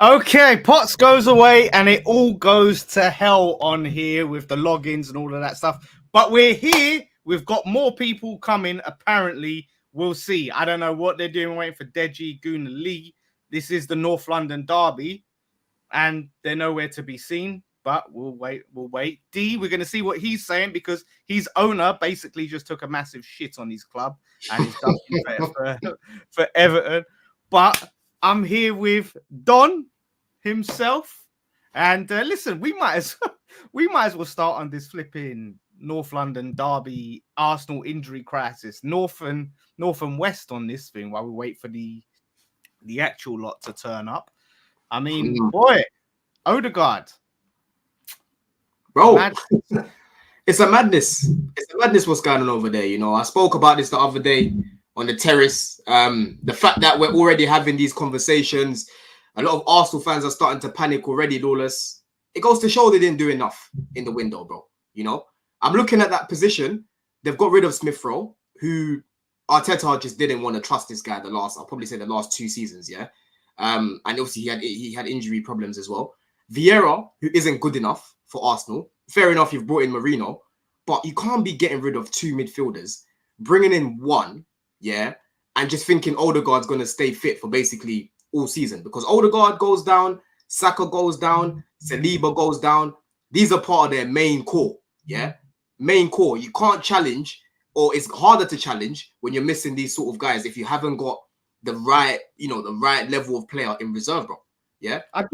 Okay, Potts goes away and it all goes to hell on here with the logins and all of that stuff. But we're here. We've got more people coming. Apparently, we'll see. I don't know what they're doing, waiting for Deji, Goon, and Lee. This is the North London derby, and they're nowhere to be seen. But we'll wait. We'll wait. D, we're going to see what he's saying because his owner basically just took a massive shit on his club and he's done for Everton. But I'm here with Don himself, and listen, we might as well start on this flipping North London derby, Arsenal injury crisis, North and West on this thing while we wait for the actual lot to turn up. I mean, boy, Odegaard, bro. It's a madness. It's a madness what's going on over there. You know, I spoke about this the other day on the terrace. The fact that we're already having these conversations, a lot of Arsenal fans are starting to panic already, Lawless. It goes to show they didn't do enough in the window, bro. You know, I'm looking at that position. They've got rid of Smith Rowe, who Arteta just didn't want to trust this guy I'll probably say the last 2 seasons, yeah. And obviously he had injury problems as well. Vieira, who isn't good enough for Arsenal. Fair enough, you've brought in Marino, but you can't be getting rid of 2 midfielders, bringing in 1, yeah, and just thinking Odegaard's going to stay fit for basically all season, because Odegaard goes down, Saka goes down, Saliba goes down. These are part of their main core, yeah? Main core. You can't challenge, or it's harder to challenge when you're missing these sort of guys if you haven't got the right, the right level of player in reserve, bro. Yeah. I'm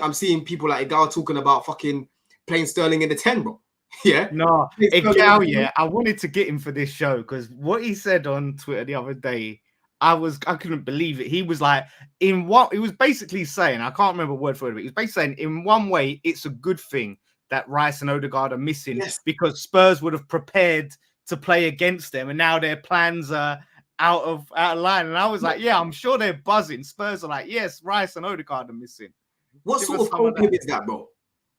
seeing people like Igal talking about fucking playing Sterling in the 10, bro. Yeah. No, Igal, yeah. I wanted to get him for this show because what he said on Twitter the other day, I couldn't believe it. He was like, he was basically saying, I can't remember word for word, but he was basically saying, in one way, it's a good thing that Rice and Odegaard are missing because Spurs would have prepared to play against them, and now their plans are out of line. And I was like, yeah, I'm sure they're buzzing. Spurs are like, yes, Rice and Odegaard are missing. What sort of copium is that, bro?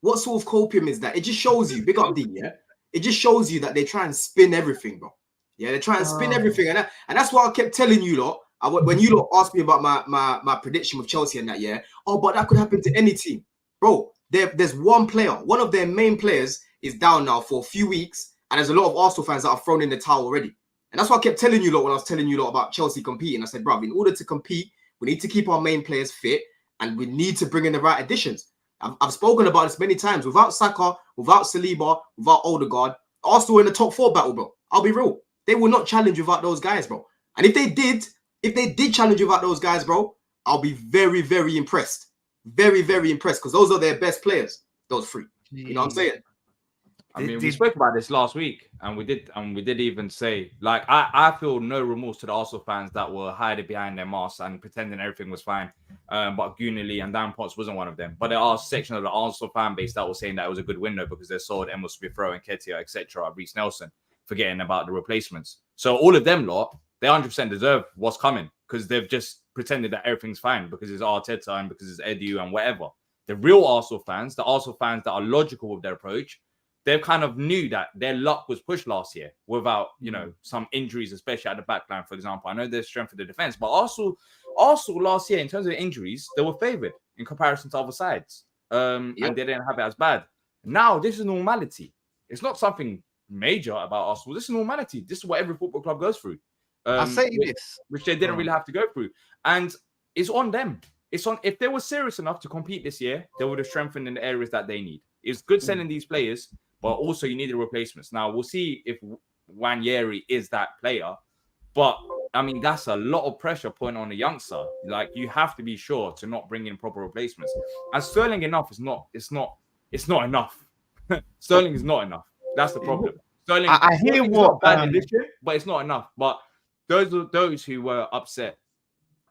What sort of copium is that? It just shows you, big up D, yeah? It just shows you that they try and spin everything, bro. Yeah, they try and spin everything. And that's why I kept telling you lot, when you lot asked me about my prediction with Chelsea and that, yeah, but that could happen to any team. Bro, there's one player, one of their main players is down now for a few weeks, and there's a lot of Arsenal fans that have thrown in the towel already. And that's why I kept telling you lot when I was telling you lot about Chelsea competing. I said, bro, in order to compete, we need to keep our main players fit, and we need to bring in the right additions. I've spoken about this many times. Without Saka, without Saliba, without Odegaard, Arsenal in the top 4 battle, bro. I'll be real. They will not challenge without those guys, bro. And if they did challenge without those guys, bro, I'll be very, very impressed. Very, very impressed, because those are their best players, those 3. You know what I'm saying? I mean, we spoke about this last week, and we did even say, like, I feel no remorse to the Arsenal fans that were hiding behind their masks and pretending everything was fine. But Goonily and Dan Potts wasn't one of them. But there are a section of the Arsenal fan base that was saying that it was a good window because they sold Emil Smith-Rowe and Ketia, etc., Reece Nelson, forgetting about the replacements. So all of them lot, they 100% deserve what's coming because they've just pretended that everything's fine because it's Arteta and because it's Edu and whatever. The real Arsenal fans, the Arsenal fans that are logical with their approach, they kind of knew that their luck was pushed last year without, some injuries, especially at the back line, for example. I know there's strength of the defense, but Arsenal last year, in terms of injuries, they were favoured in comparison to other sides. And they didn't have it as bad. Now, this is normality. It's not something major about Arsenal. This is normality. This is what every football club goes through. I say this, which they didn't really have to go through. And it's on them. If they were serious enough to compete this year, they would have strengthened in the areas that they need. It's good sending these players, but also you need the replacements. Now, we'll see if Nwaneri is that player. But, I mean, that's a lot of pressure putting on a youngster. Like, you have to be sure to not bring in proper replacements. And Sterling enough is not enough. Sterling is not enough. That's the problem. Sterling, I hear what bad addition, but it's not enough. But those who were upset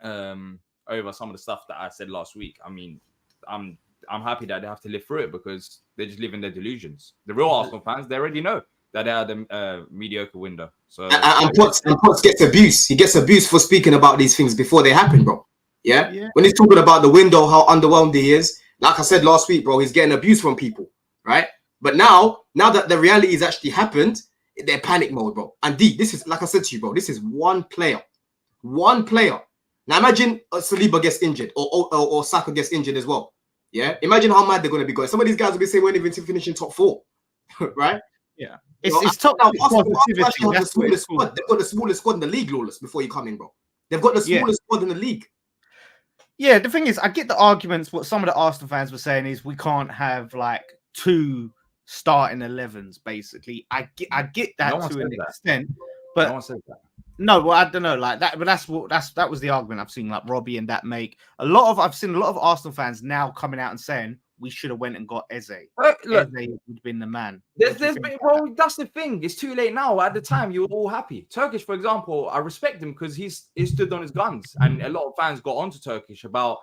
over some of the stuff that I said last week, I mean, I'm happy that they have to live through it because they're just living their delusions. The real Arsenal fans, they already know that they are the mediocre window. So and Potts gets abuse. He gets abused for speaking about these things before they happen, bro. Yeah? When he's talking about the window, how underwhelmed he is, like I said last week, bro, he's getting abuse from people, right? But now that the reality has actually happened, they're panic mode, bro. And D, this is, like I said to you, bro, this is one player Now imagine Saliba gets injured or Saka gets injured as well. Yeah, imagine how mad they're going to be going. Some of these guys will be saying we're not even to finish in top 4, right? Yeah, it's top now. positivity. Have the smallest squad. They've got the smallest squad in the league, Lawless. Before you come in, bro, they've got the smallest squad in the league. Yeah, the thing is, I get the arguments. What some of the Arsenal fans were saying is we can't have like 2 starting 11s. Basically, I get that to an extent, but no one says that. No, well, I don't know, like that, but that was the argument I've seen, like Robbie and that make I've seen a lot of Arsenal fans now coming out and saying we should have went and got Eze. Look, Eze would have been the man. That's the thing. It's too late now. At the time, you were all happy. Turkish, for example, I respect him because he stood on his guns, and a lot of fans got onto Turkish about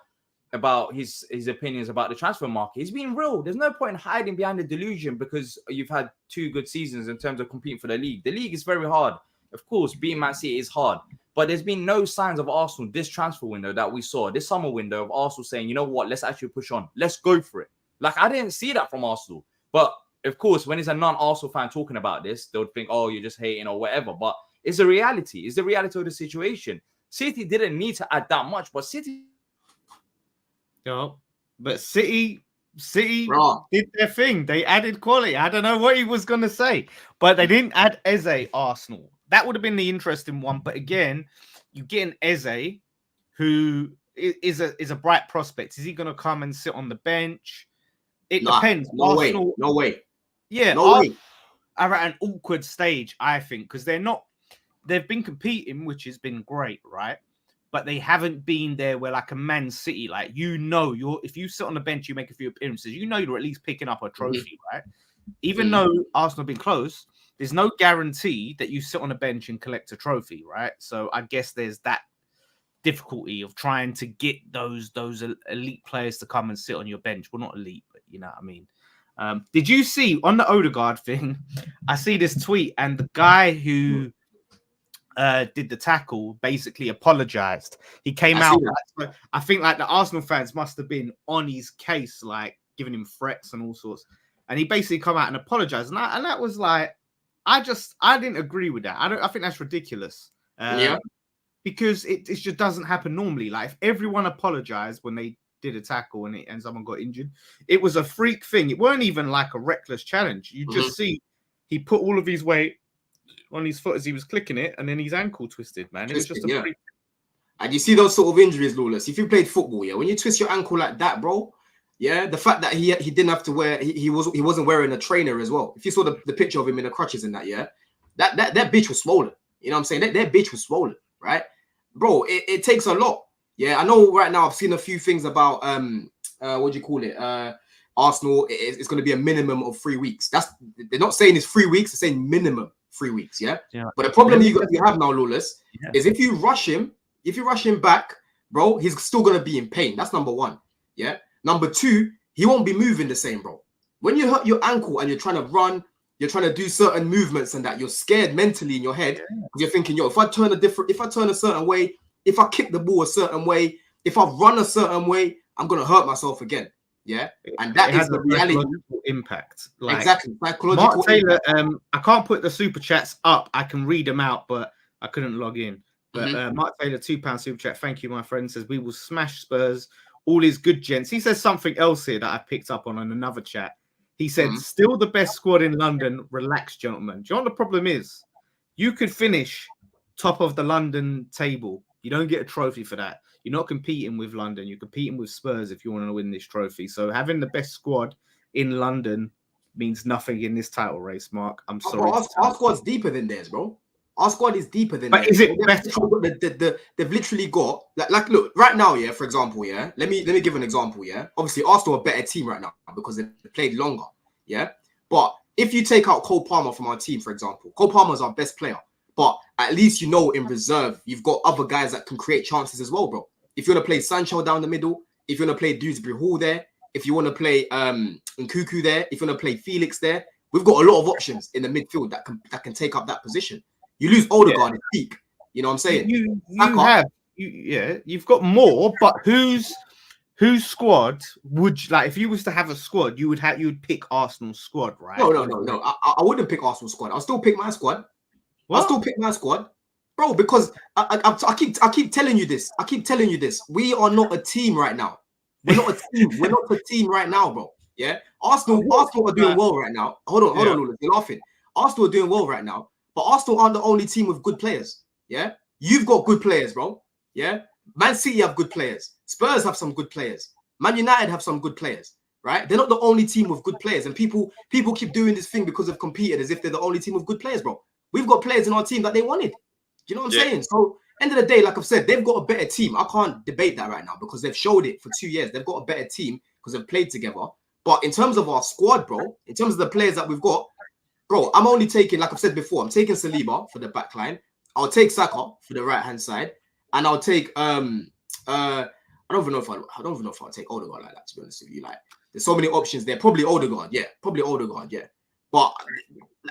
his opinions about the transfer market. He's been real. There's no point in hiding behind the delusion because you've had 2 good seasons in terms of competing for the league. The league is very hard. Of course, beating Man City is hard, but there's been no signs of Arsenal this transfer window that we saw, this summer window of Arsenal saying, you know what, let's actually push on. Let's go for it. Like, I didn't see that from Arsenal. But, of course, when it's a non-Arsenal fan talking about this, they would think, oh, you're just hating or whatever. But it's a reality. It's the reality of the situation. City didn't need to add that much, but City... No, but City did their thing. They added quality. I don't know what he was going to say, but they didn't add Eze, Arsenal. That would have been the interesting one. But again, you get an Eze who is a bright prospect. Is he going to come and sit on the bench? It depends. No Arsenal, way. Yeah, no way. Are at an awkward stage, I think, because they've been competing, which has been great, right? But they haven't been there where like a Man City, like, if you sit on the bench, you make a few appearances, you're at least picking up a trophy, right? Even though Arsenal have been close, there's no guarantee that you sit on a bench and collect a trophy, right? So I guess there's that difficulty of trying to get those elite players to come and sit on your bench. Well, not elite, but you know what I mean. Did you see on the Odegaard thing? I see this tweet, and the guy who did the tackle basically apologized. He came out. I think like the Arsenal fans must have been on his case, like giving him threats and all sorts. And he basically come out and apologized. And that was like, I didn't agree with that. I think that's ridiculous. Because it just doesn't happen normally. Like if everyone apologized when they did a tackle and someone got injured, it was a freak thing. It weren't even like a reckless challenge. You just see he put all of his weight on his foot as he was clicking it, and then his ankle twisted, man. It was just a freak. And you see those sort of injuries, Lawless. If you played football, when you twist your ankle like that, bro, the fact that he didn't have to wear, he wasn't wearing a trainer as well. If you saw the picture of him in the crutches and that, that bitch was swollen. You know what I'm saying? That bitch was swollen, right? Bro, it takes a lot. Yeah, I know right now I've seen a few things about what do you call it? Arsenal, it's going to be a minimum of 3 weeks. They're not saying it's 3 weeks, they're saying minimum 3 weeks, yeah? But the problem you have now, Lawless, is if you rush him back, bro, he's still going to be in pain. That's number 1, yeah? Number 2, he won't be moving the same, bro. When you hurt your ankle and you're trying to run, you're trying to do certain movements and that, you're scared mentally in your head. You're thinking, if I turn a certain way, if I kick the ball a certain way, if I run a certain way, I'm going to hurt myself again. Yeah, and that is the reality. Impact, like, exactly. Psychological. Mark Taylor, I can't put the super chats up. I can read them out, but I couldn't log in. But Mark Taylor, £2 super chat. Thank you, my friend. Says we will smash Spurs. All is good, gents. He says something else here that I picked up on another chat. He said, "Still the best squad in London. Relax, gentlemen." Do you know what the problem is? You could finish top of the London table. You don't get a trophy for that. You're not competing with London. You're competing with Spurs if you want to win this trophy. So having the best squad in London means nothing in this title race, Mark. I'm sorry. Our squad's deeper than theirs, bro. Our squad is deeper than theirs. But is it better? They've literally got like look right now, for example, Let me give an example, Obviously, Arsenal are a better team right now because they played longer, But if you take out Cole Palmer from our team, for example, Cole Palmer is our best player. But at least in reserve, you've got other guys that can create chances as well, bro. If you want to play Sancho down the middle, if you want to play Dewsbury Hall there, if you want to play Nkuku there, if you want to play Felix there, we've got a lot of options in the midfield that can take up that position. You lose Odegaard at peak. You know what I'm saying? You've got more, but whose squad would like if you was to have a squad, you would pick Arsenal's squad, right? No. I wouldn't pick Arsenal's squad. I'll still pick my squad. What? I'll still pick my squad. bro. Because I keep telling you this. I keep telling you this. We are not a team right now. We're not a team. We're not a team right now, bro. Yeah, Arsenal are doing well right now. Hold on, Lula. You're laughing. Arsenal are doing well right now, but Arsenal aren't the only team with good players. Yeah, you've got good players, bro. Yeah, Man City have good players. Spurs have some good players. Man United have some good players. Right? They're not the only team with good players, and people keep doing this thing because they've competed as if they're the only team with good players, bro. We've got players in our team that they wanted. Do you know what I'm saying? So, end of the day, like I've said, they've got a better team. I can't debate that right now because they've showed it for 2 years. They've got a better team because they've played together. But in terms of our squad, bro, in terms of the players that we've got, bro, I'm only taking, like I've said before, I'm taking Saliba for the back line. I'll take Saka for the right-hand side. And I'll take I don't even know if I'll take Odegaard like that, to be honest with you. Like, there's so many options there. Probably Odegaard, yeah. But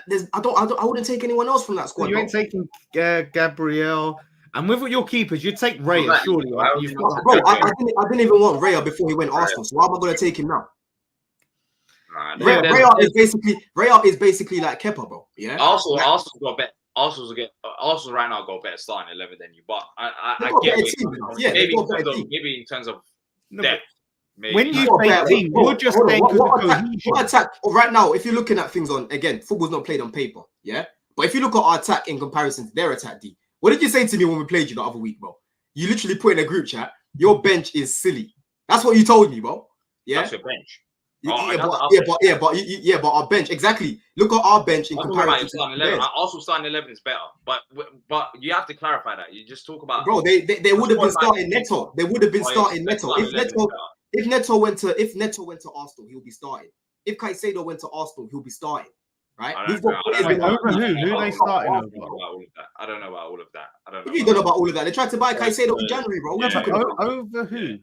I wouldn't take anyone else from that squad. So you ain't taking Gabriel. And with your keepers, you'd take Raya, surely. Bro, I didn't even want Raya before he went Arsenal. So why am I going to take him now? Raya is basically like Kepa, bro. Yeah. Arsenal's got better. Arsenal right now got better starting 11 than you, but I get maybe in terms of depth. Maybe. When you say team, you're just saying what attack right now. If you're looking at things on again, football's not played on paper, yeah. But if you look at our attack in comparison to their attack, D, what did you say to me when we played you the other week, bro? You literally put in a group chat, your bench is silly. That's what you told me, bro. Yeah, that's your bench. But our bench, exactly. Look at our bench in comparison to starting 11. Also, starting 11 is better, but you have to clarify that. You just talk about, bro. They would have been starting Neto. They would have been starting Neto. If Neto went to Arsenal, he'll be starting. If Caicedo went to Arsenal, he'll be starting. Right? Who they starting over? I don't know about all of that. You don't know about all of that. They tried to buy Caicedo in January, bro. Over who?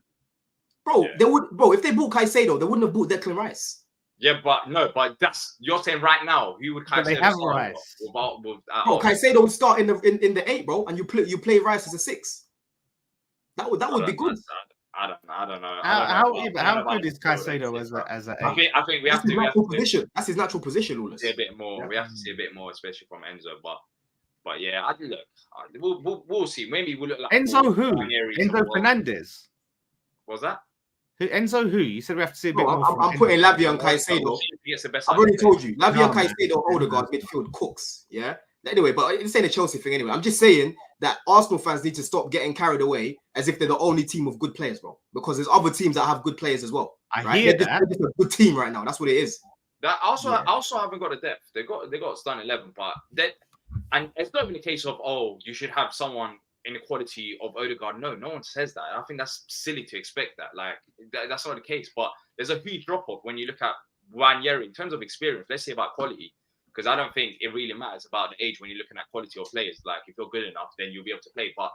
Bro, they would. Bro, if they bought Caicedo, they wouldn't have bought Declan Rice. Yeah, but that's you're saying right now. Who would Caicedo they have Rice? Bro, Caicedo would start in the 8, bro, and you play Rice as a 6. That would be good. I don't know. How good is Caicedo as a 8? I think we have to. That's his natural position, Lawless. See a bit more. Yeah. We have to see a bit more, especially from Enzo. But yeah, we'll see. Maybe we'll look like Enzo. Who? Enzo Fernandez. What's that? Enzo who? You said we have to see a bit more. I'm putting Lavia and Caicedo. I've already told you. Lavia and Caicedo, Odegaard, midfield cooks. Yeah. Anyway, but it's saying a Chelsea thing anyway. I'm just saying that Arsenal fans need to stop getting carried away as if they're the only team with good players, bro. Because there's other teams that have good players as well. I hear that. They're just a good team right now. That's what it is. That also haven't got a depth. They got starting 11, but and it's not even a case of you should have someone in the quality of Odegaard. No one says that. I think that's silly to expect that. Like that's not the case. But there's a huge drop off when you look at Ranieri in terms of experience. Let's say about quality, because I don't think it really matters about the age when you're looking at quality of players. Like if you're good enough, then you'll be able to play. But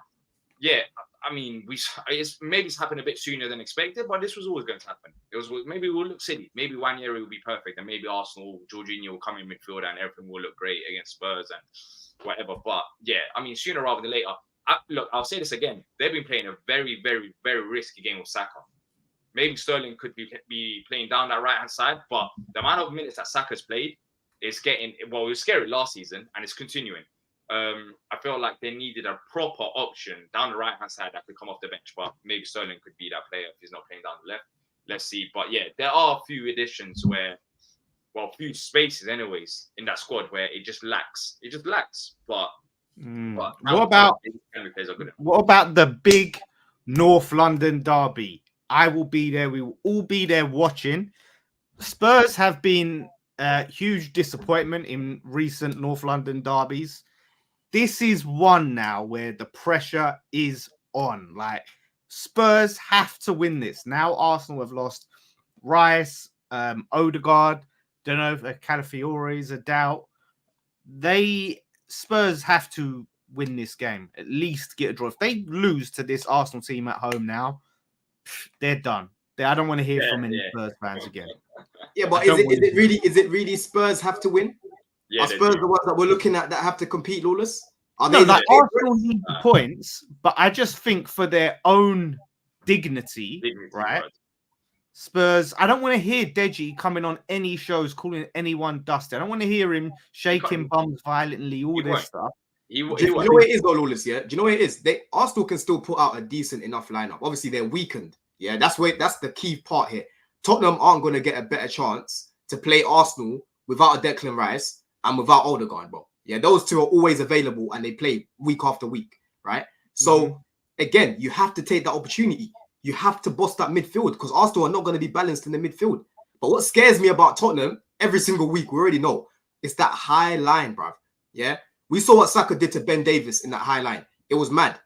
yeah, I mean, it's happened a bit sooner than expected, but this was always going to happen. Maybe we'll look silly. Maybe Ranieri will be perfect, and maybe Arsenal, Jorginho will come in midfield, and everything will look great against Spurs and whatever. But yeah, I mean, sooner rather than later. Look, I'll say this again. They've been playing a very, very, very risky game with Saka. Maybe Sterling could be playing down that right-hand side, but the amount of minutes that Saka's played is getting... Well, it was scary last season, and it's continuing. I feel like they needed a proper option down the right-hand side that could come off the bench, but maybe Sterling could be that player if he's not playing down the left. Let's see. But yeah, there are a few additions where... Well, a few spaces anyways in that squad where it just lacks. But... What about the big North London derby? I will be there. We will all be there watching. Spurs have been a huge disappointment in recent North London derbies. This is one now where the pressure is on. Like Spurs have to win this. Now Arsenal have lost Rice, Odegaard. Don't know if Calafiore is a doubt. Spurs have to win this game, at least get a draw. If they lose to this Arsenal team at home now, they're done. I don't want to hear from any Spurs fans again. Yeah, but is it really Spurs have to win? Yeah, are Spurs the ones that we're looking at that have to compete, Lawless? Arsenal need the points, but I just think for their own dignity, right? Spurs, I don't want to hear Deji coming on any shows calling anyone dusty. I don't want to hear him shaking bums violently, all this stuff. You know what it is though, Lawless, yeah? Do you know what it is? Arsenal can still put out a decent enough lineup. Obviously, they're weakened. Yeah, that's the key part here. Tottenham aren't going to get a better chance to play Arsenal without a Declan Rice and without Odegaard, bro. Yeah, those two are always available and they play week after week, right? So, again, you have to take that opportunity. You have to bust that midfield because Arsenal are not going to be balanced in the midfield. But what scares me about Tottenham every single week, we already know, it's that high line, bro. Yeah? We saw what Saka did to Ben Davis in that high line. It was mad.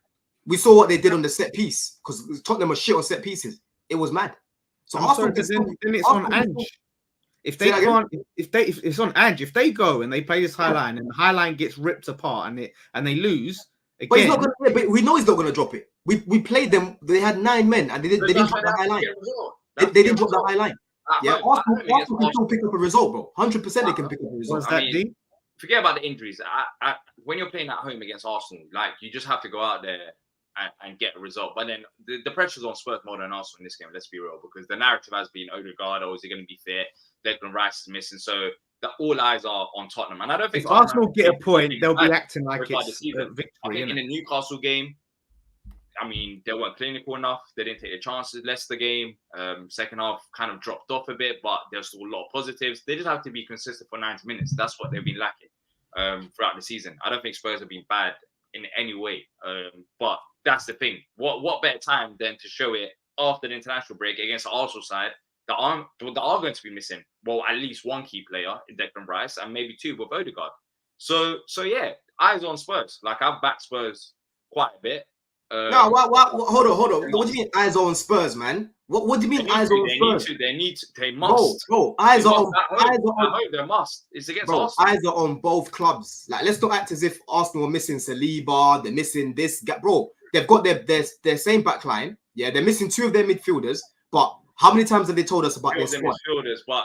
We saw what they did on the set piece because Tottenham was shit on set pieces. It was mad. So Arsenal then it's on Ange. If it's on Ange, if they go and they play this high line and the high line gets ripped apart and they lose again, but he's not gonna, but we know he's not going to drop it. We played them. They had 9 men and they didn't drop the high line. They didn't drop the high line. Yeah, Arsenal can still pick up a result, bro. 100% they can pick up a result. Forget about the injuries. When you're playing at home against Arsenal, like you just have to go out there and get a result. But then the pressure's on Spurs more than Arsenal in this game. Let's be real, because the narrative has been Odegaard, is he going to be fit? Declan Rice is missing, so all eyes are on Tottenham. And I don't think if Arsenal get a point, they'll be acting like it's a victory. I think in the Newcastle game, I mean, they weren't clinical enough. They didn't take the chances. Leicester game, second half kind of dropped off a bit, but there's still a lot of positives. They just have to be consistent for 90 minutes. That's what they've been lacking throughout the season. I don't think Spurs have been bad in any way, but that's the thing. What better time than to show it after the international break against the Arsenal side that are going to be missing? Well, at least one key player in Declan Rice and maybe 2 with Odegaard. So yeah, eyes on Spurs. Like I've backed Spurs quite a bit. No, hold on. What do you mean eyes on Spurs, man? What do you mean eyes on Spurs? They must. Bro, eyes are on. They must. It's against bro, Arsenal. Eyes are on both clubs. Like, let's not act as if Arsenal are missing Saliba. They're missing this guy, bro. They've got their same back line. Yeah, they're missing 2 of their midfilders. But how many times have they told us about their squad?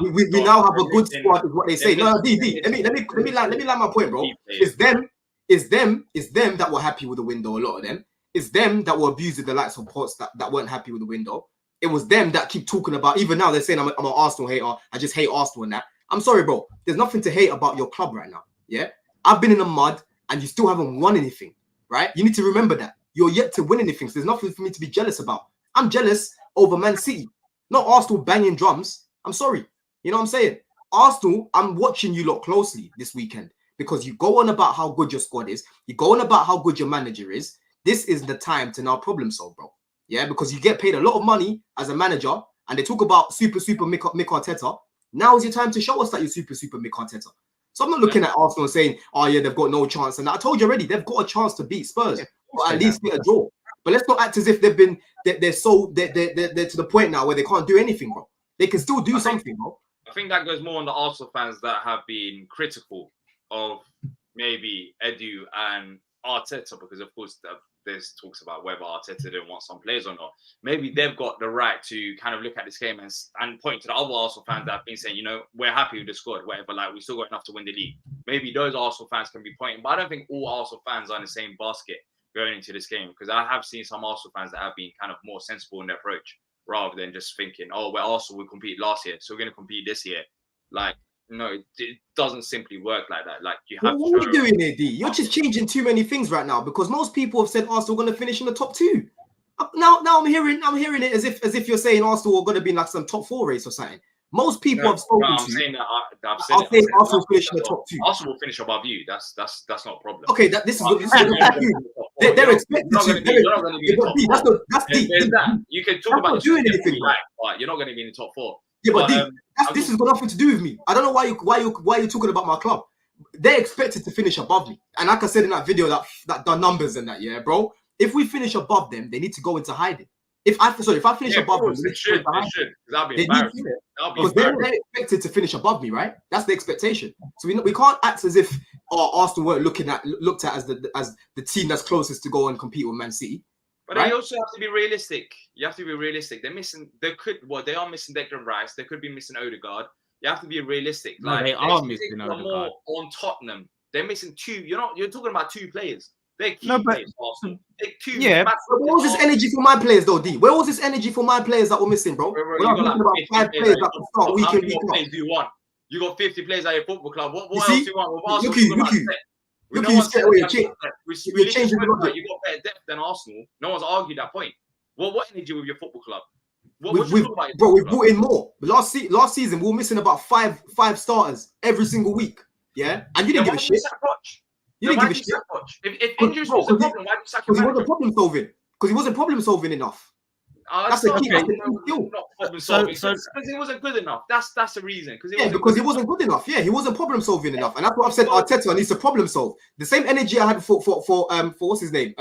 We now have a good squad, is what they say. No, D. Let me land my point, bro. It's them that were happy with the window. A lot of them. It's them that were abusing the likes of Potts that weren't happy with the window. It was them that keep talking about, even now they're saying I'm an Arsenal hater. I just hate Arsenal and that. I'm sorry, bro. There's nothing to hate about your club right now. Yeah. I've been in the mud and you still haven't won anything, right? You need to remember that. You're yet to win anything. So there's nothing for me to be jealous about. I'm jealous over Man City, not Arsenal banging drums. I'm sorry. You know what I'm saying? Arsenal, I'm watching you lot closely this weekend because you go on about how good your squad is. You go on about how good your manager is. This is the time to now problem solve, bro. Yeah, because you get paid a lot of money as a manager and they talk about super Mick Arteta. Now is your time to show us that you're super Mick Arteta. So I'm not looking at Arsenal and saying, oh yeah, they've got no chance. And I told you already, they've got a chance to beat Spurs or at least get a draw. But let's not act as if they're to the point now where they can't do anything, bro. They can still do something, bro. I think that goes more on the Arsenal fans that have been critical of maybe Edu and Arteta, because of course there's talks about whether Arteta didn't want some players or not. Maybe they've got the right to kind of look at this game and point to the other Arsenal fans that have been saying, you know, we're happy with the squad, whatever, like we still got enough to win the league. Maybe those Arsenal fans can be pointing, but I don't think all Arsenal fans are in the same basket going into this game, because I have seen some Arsenal fans that have been kind of more sensible in their approach rather than just thinking, oh, well, Arsenal we competed last year, so we're going to compete this year. Like, no, it doesn't simply work like that. Like, you have. What are you doing here, D? You're just changing too many things right now, because most people have said Arsenal are going to finish in the top 2. Now I'm hearing it as if you're saying Arsenal are going to be in like some top 4 race or something. Most people have spoken I'm to. Saying that I've said Arsenal will finish in the top 2. Arsenal will finish above you. That's not a problem. Okay, this is they're expected to. That's deep. You can talk about doing anything, but you're not going to be in the top 4. Yeah, but this has got nothing to do with me. I don't know why you're talking about my club. They're expected to finish above me, and like I said in that video, that the numbers and that, yeah, bro. If we finish above them, they need to go into hiding. If I finish above them, they should. That'll be embarrassing. Because they're expected to finish above me, right? That's the expectation. So we can't act as if Arsenal weren't looked at as the team that's closest to go and compete with Man City. But they also have to be realistic. You have to be realistic. They are missing Declan Rice. They could be missing Odegaard. You have to be realistic. No, they are missing Odegaard. More on Tottenham. They're missing 2. You're talking about 2 players. They're key players. They're 2. Yeah. But where was this energy for my players, though, D? Where was this energy for my players that were missing, bro? We're not talking about 5 players that can start week in, week out. Do you want? You got 50 players at your football club. What else do you want? Look at you. Look at you straight away. You're changing the logic. You got better depth than Arsenal. No one's argued that point. What energy with your football club? We brought in more. Last season, we were missing about five starters every single week. Yeah, and you didn't give a shit. You didn't give a shit. If injuries was a problem, why did you sack your manager? Because he wasn't problem solving enough. That's the key. Not problem solving. Because he wasn't good enough. That's the reason. Because he wasn't good enough. Yeah, he wasn't problem solving enough, and that's what I've said. Arteta needs to problem solve. The same energy I had for what's his name,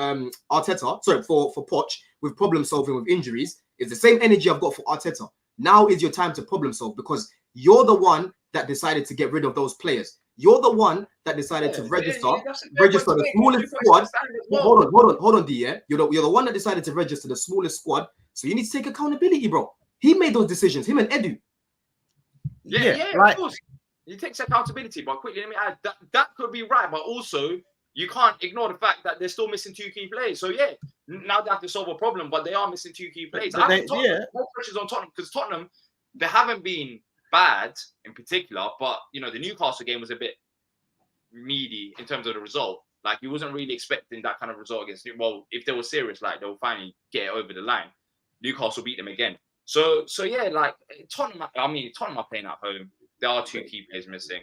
Arteta. Sorry, for Poch with problem solving with injuries is the same energy I've got for Arteta. Now is your time to problem solve because you're the one that decided to get rid of those players. You're the one that decided to register the smallest squad. Hold on, D. Yeah, you're the one that decided to register the smallest squad. So you need to take accountability, bro. He made those decisions. Him and Edu. Yeah, of course. He takes accountability, but quickly let me add that could be right, but also you can't ignore the fact that they're still missing 2 key players. So yeah, now they have to solve a problem, but they are missing 2 key players. More pressures on Tottenham because Tottenham, they haven't been bad in particular, but you know the Newcastle game was a bit meaty in terms of the result. Like you wasn't really expecting that kind of result against. Well, if they were serious, like they'll finally get it over the line. Newcastle beat them again. So yeah, like Tottenham. I mean, Tottenham are playing at home. There are 2 key players missing.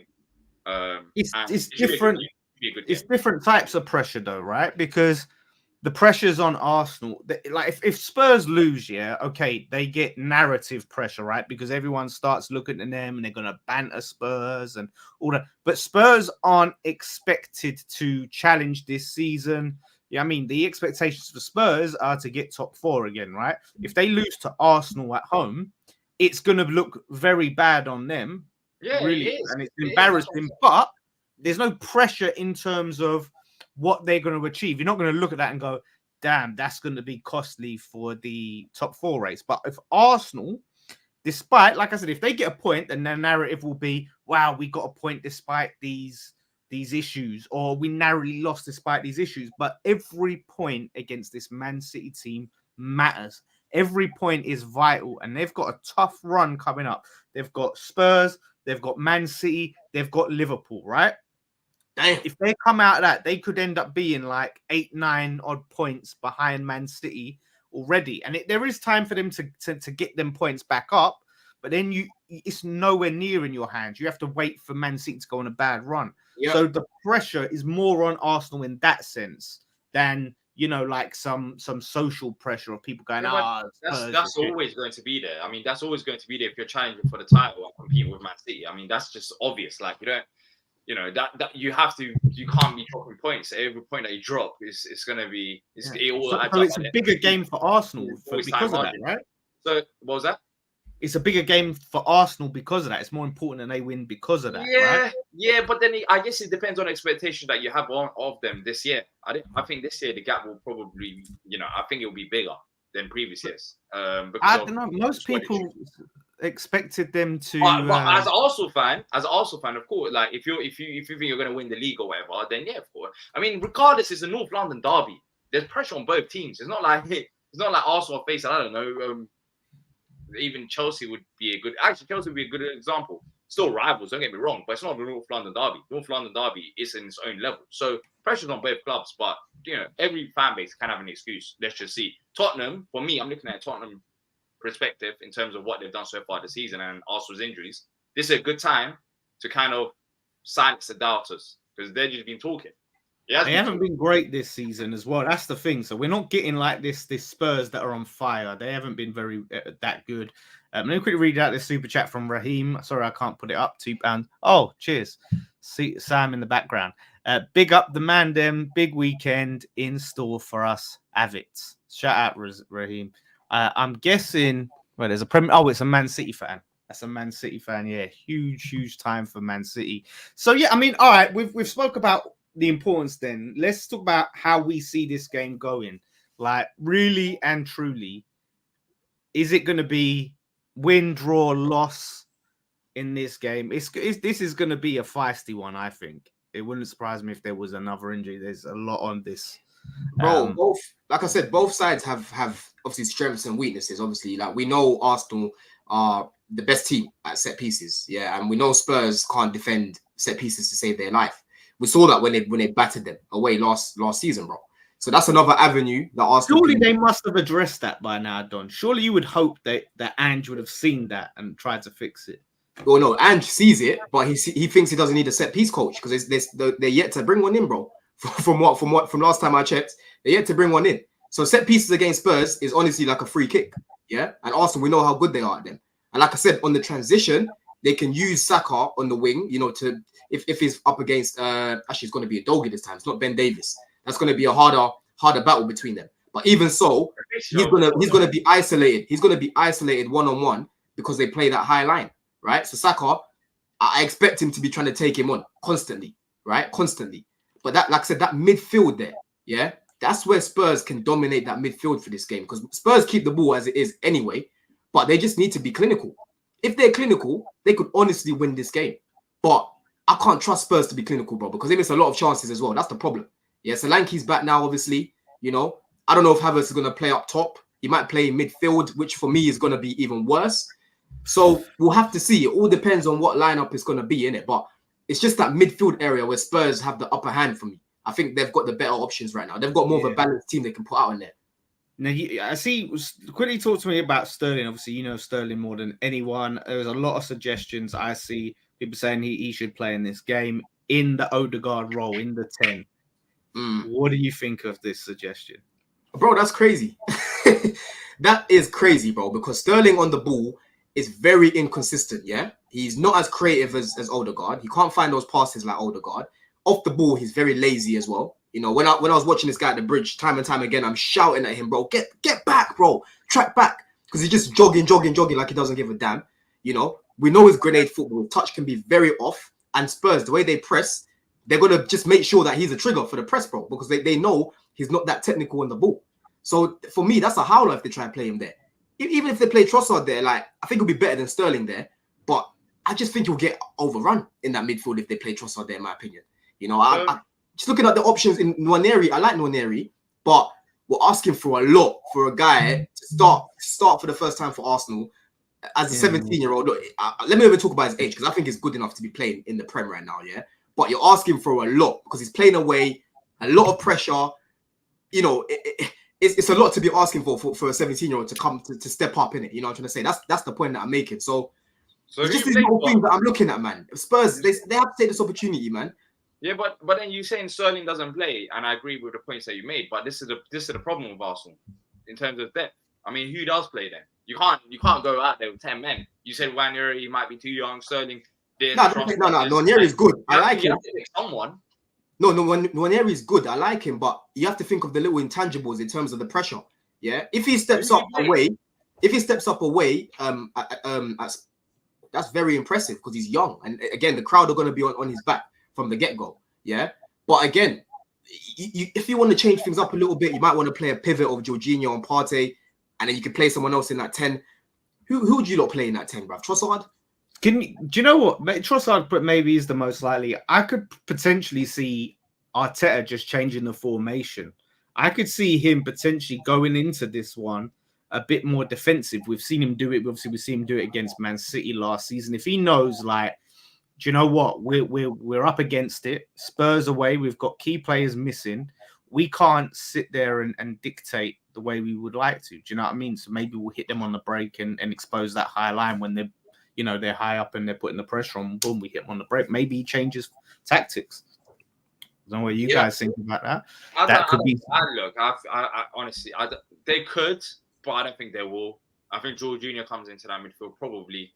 It's different. It's different types of pressure, though, right? Because the pressure's on Arsenal. Like if Spurs lose, yeah, okay, they get narrative pressure, right? Because everyone starts looking at them and they're gonna banter Spurs and all that. But Spurs aren't expected to challenge this season. Yeah, I mean the expectations for Spurs are to get top 4 again, right? If they lose to Arsenal at home, it's gonna look very bad on them. Yeah, really, it is. And it's embarrassing. But there's no pressure in terms of what they're going to achieve. You're not going to look at that and go, damn, that's going to be costly for the top 4 race. But if Arsenal, despite, like I said, if they get a point, then their narrative will be, wow, we got a point despite these issues, or we narrowly lost despite these issues. But every point against this Man City team matters. Every point is vital, and they've got a tough run coming up. They've got Spurs, they've got Man City, they've got Liverpool, right? Damn. If they come out of that, they could end up being like 8-9 odd points behind Man City already. And there is time for them to get them points back up, but then it's nowhere near in your hands. You have to wait for Man City to go on a bad run. Yep. So the pressure is more on Arsenal in that sense than, you know, like some social pressure of people going, that's always going to be there. I mean, that's always going to be there if you're challenging for the title and competing with Man City. I mean, that's just obvious. Like, you can't be dropping points. Every point that you drop it's going to be, it's a bigger game for Arsenal because of that, right? So what was that? It's a bigger game for Arsenal because of that. It's more important that they win because of that. Right? Yeah, but then I guess it depends on the expectation that you have of them this year. I think this year the gap will probably, I think it will be bigger than previous years. I don't know. Most people expected them to. But as an Arsenal fan, of course, like if you think you're going to win the league or whatever, then yeah, of course. I mean, regardless, it's a North London derby. There's pressure on both teams. It's not like Arsenal facing, I don't know. Even Chelsea would be a good example. Still rivals, don't get me wrong, but it's not the North London derby. North London derby is in its own level. So pressure's on both clubs, but every fan base can have an excuse. Let's just see. Tottenham, for me, I'm looking at Tottenham perspective in terms of what they've done so far this season and Arsenal's injuries. This is a good time to kind of silence the doubters because they've just been talking. They haven't been great this season as well. That's the thing. So we're not getting like this Spurs that are on fire. They haven't been very that good. Let me quickly read out this super chat from Raheem. Sorry, I can't put it up. £2. Oh, cheers. See Sam in the background. Big up the man, them. Big weekend in store for us. Have it. Shout out, Raheem. I'm guessing. Well, there's it's a Man City fan. That's a Man City fan. Yeah, huge time for Man City. So yeah, I mean, all right. We've spoke about the importance. Then let's talk about how we see this game going. Like, really and truly, is it going to be win, draw, loss in this game? This is going to be a feisty one. I think it wouldn't surprise me if there was another injury. There's a lot on this. Bro, like I said, both sides have obviously strengths and weaknesses. Obviously, like we know Arsenal are the best team at set pieces, yeah, and we know Spurs can't defend set pieces to save their life. We saw that when they battered them away last season, bro. So that's another avenue that Arsenal. Surely they must have addressed that by now, Don. Surely you would hope that Ange would have seen that and tried to fix it. Well, no, Ange sees it, but he thinks he doesn't need a set piece coach because they're yet to bring one in, bro. From last time I checked, they're yet to bring one in. So set pieces against Spurs is honestly like a free kick, yeah. And Arsenal, we know how good they are at them. And like I said, on the transition, they can use Saka on the wing, you know, to if he's up against actually it's going to be a Dogie this time. It's not Ben Davis. That's going to be a harder battle between them. But even so, he's gonna be isolated. He's gonna be isolated 1-on-1 because they play that high line, right? So Saka, I expect him to be trying to take him on constantly, right? Constantly. But that, like I said, that midfield there, yeah, that's where Spurs can dominate that midfield for this game because Spurs keep the ball as it is anyway, but they just need to be clinical. If they're clinical, they could honestly win this game. But I can't trust Spurs to be clinical, bro, because they miss a lot of chances as well. That's the problem. Yeah, Solanke's back now, obviously. You know, I don't know if Havertz is going to play up top. He might play in midfield, which for me is going to be even worse. So we'll have to see. It all depends on what lineup is going to be in it. But it's just that midfield area where Spurs have the upper hand for me. I think they've got the better options right now. They've got more of a balanced team they can put out in there. Now, I see, quickly talk to me about Sterling. Obviously, you know Sterling more than anyone. There's a lot of suggestions. I see people saying he should play in this game in the Odegaard role, in the 10. What do you think of this suggestion? Bro, that's crazy. That is crazy, bro, because Sterling on the ball is very inconsistent, yeah? He's not as creative as Odegaard. He can't find those passes like Odegaard. Off the ball, he's very lazy as well. You know, when I was watching this guy at the bridge time and time again, I'm shouting at him, bro, get back, bro. Track back. Because he's just jogging like he doesn't give a damn. You know, we know his grenade football. Touch can be very off. And Spurs, the way they press, they're going to just make sure that he's a trigger for the press, bro, because they know he's not that technical on the ball. So for me, that's a howler if they try and play him there. Even if they play Trossard there, like, I think it'll be better than Sterling there. But I just think he'll get overrun in that midfield if they play Trossard there, in my opinion. You know, I just looking at the options in Nwaneri, I like Nwaneri, but we're asking for a lot for a guy to start for the first time for Arsenal as a 17-year-old. Look, let me even talk about his age because I think he's good enough to be playing in the Prem right now, yeah? But you're asking for a lot because he's playing away, a lot of pressure. You know, it's a lot to be asking for a 17-year-old to come to step up in it. You know what I'm trying to say? That's the point that I'm making. So it's just these little things that I'm looking at, man. Spurs, they have to take this opportunity, man. Yeah, but then you saying Sterling doesn't play, and I agree with the points that you made. But this is the problem with Arsenal in terms of depth. I mean, who does play then? You can't go out there with 10 men. You said Nwaneri might be too young. Sterling. No, Nwaneri is good. I like him. You have to pick someone. No, Nwaneri is good. I like him, but you have to think of the little intangibles in terms of the pressure. Yeah, if he steps up away, that's very impressive because he's young, and again, the crowd are going to be on his back from the get-go. Yeah, but again, if you want to change things up a little bit, you might want to play a pivot of Jorginho and Partey, and then you can play someone else in that 10. Who would you not play in that 10, bruv? Trossard? Do you know what? Trossard, but maybe is the most likely. I could potentially see Arteta just changing the formation. I could see him potentially going into this one a bit more defensive. We've seen him do it. Obviously, we've seen him do it against Man City last season. If he knows, like, do you know what? We're up against it. Spurs away. We've got key players missing. We can't sit there and dictate the way we would like to. Do you know what I mean? So maybe we'll hit them on the break and expose that high line when they're high up and they're putting the pressure on. Boom, we hit them on the break. Maybe he changes tactics. I don't know what you guys think about that. I honestly, they could, but I don't think they will. I think Jorginho comes into that midfield probably.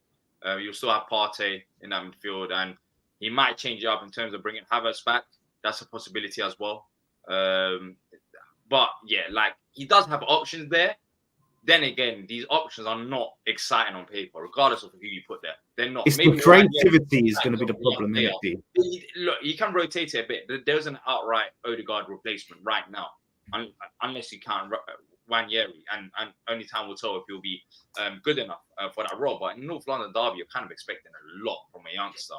You'll still have Partey in that midfield, and he might change it up in terms of bringing Havertz back. That's a possibility as well. But yeah, like, he does have options there. Then again, these options are not exciting on paper, regardless of who you put there. They're not. It's maybe the creativity is going to be the problem, isn't it? Look, you can rotate it a bit. There's an outright Odegaard replacement right now, unless you count Nwaneri, and only time will tell if he'll be good enough for that role. But in North London derby, you're kind of expecting a lot from a youngster.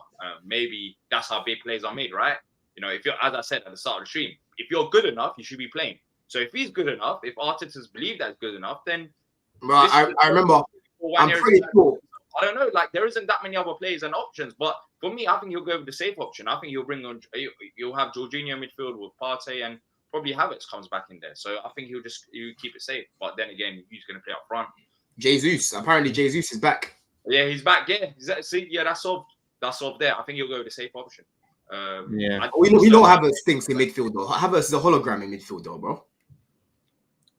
Maybe that's how big plays are made, right? You know, if you're, as I said at the start of the stream, if you're good enough, you should be playing. So if he's good enough, if Arteta's believe that's good enough, then right. I remember. I'm pretty sure I don't know. Like, there isn't that many other players and options. But for me, I think he'll go with the safe option. I think he'll bring on. You'll have Jorginho midfield with Partey and probably Havertz comes back in there. So I think he'll keep it safe. But then again, who's going to play up front? Jesus. Apparently, Jesus is back. Yeah, he's back. Yeah, see, yeah, that's solved. That's solved there. I think he'll go with the safe option. We know Havertz stinks in midfield though. Havertz is a hologram in midfield though, bro.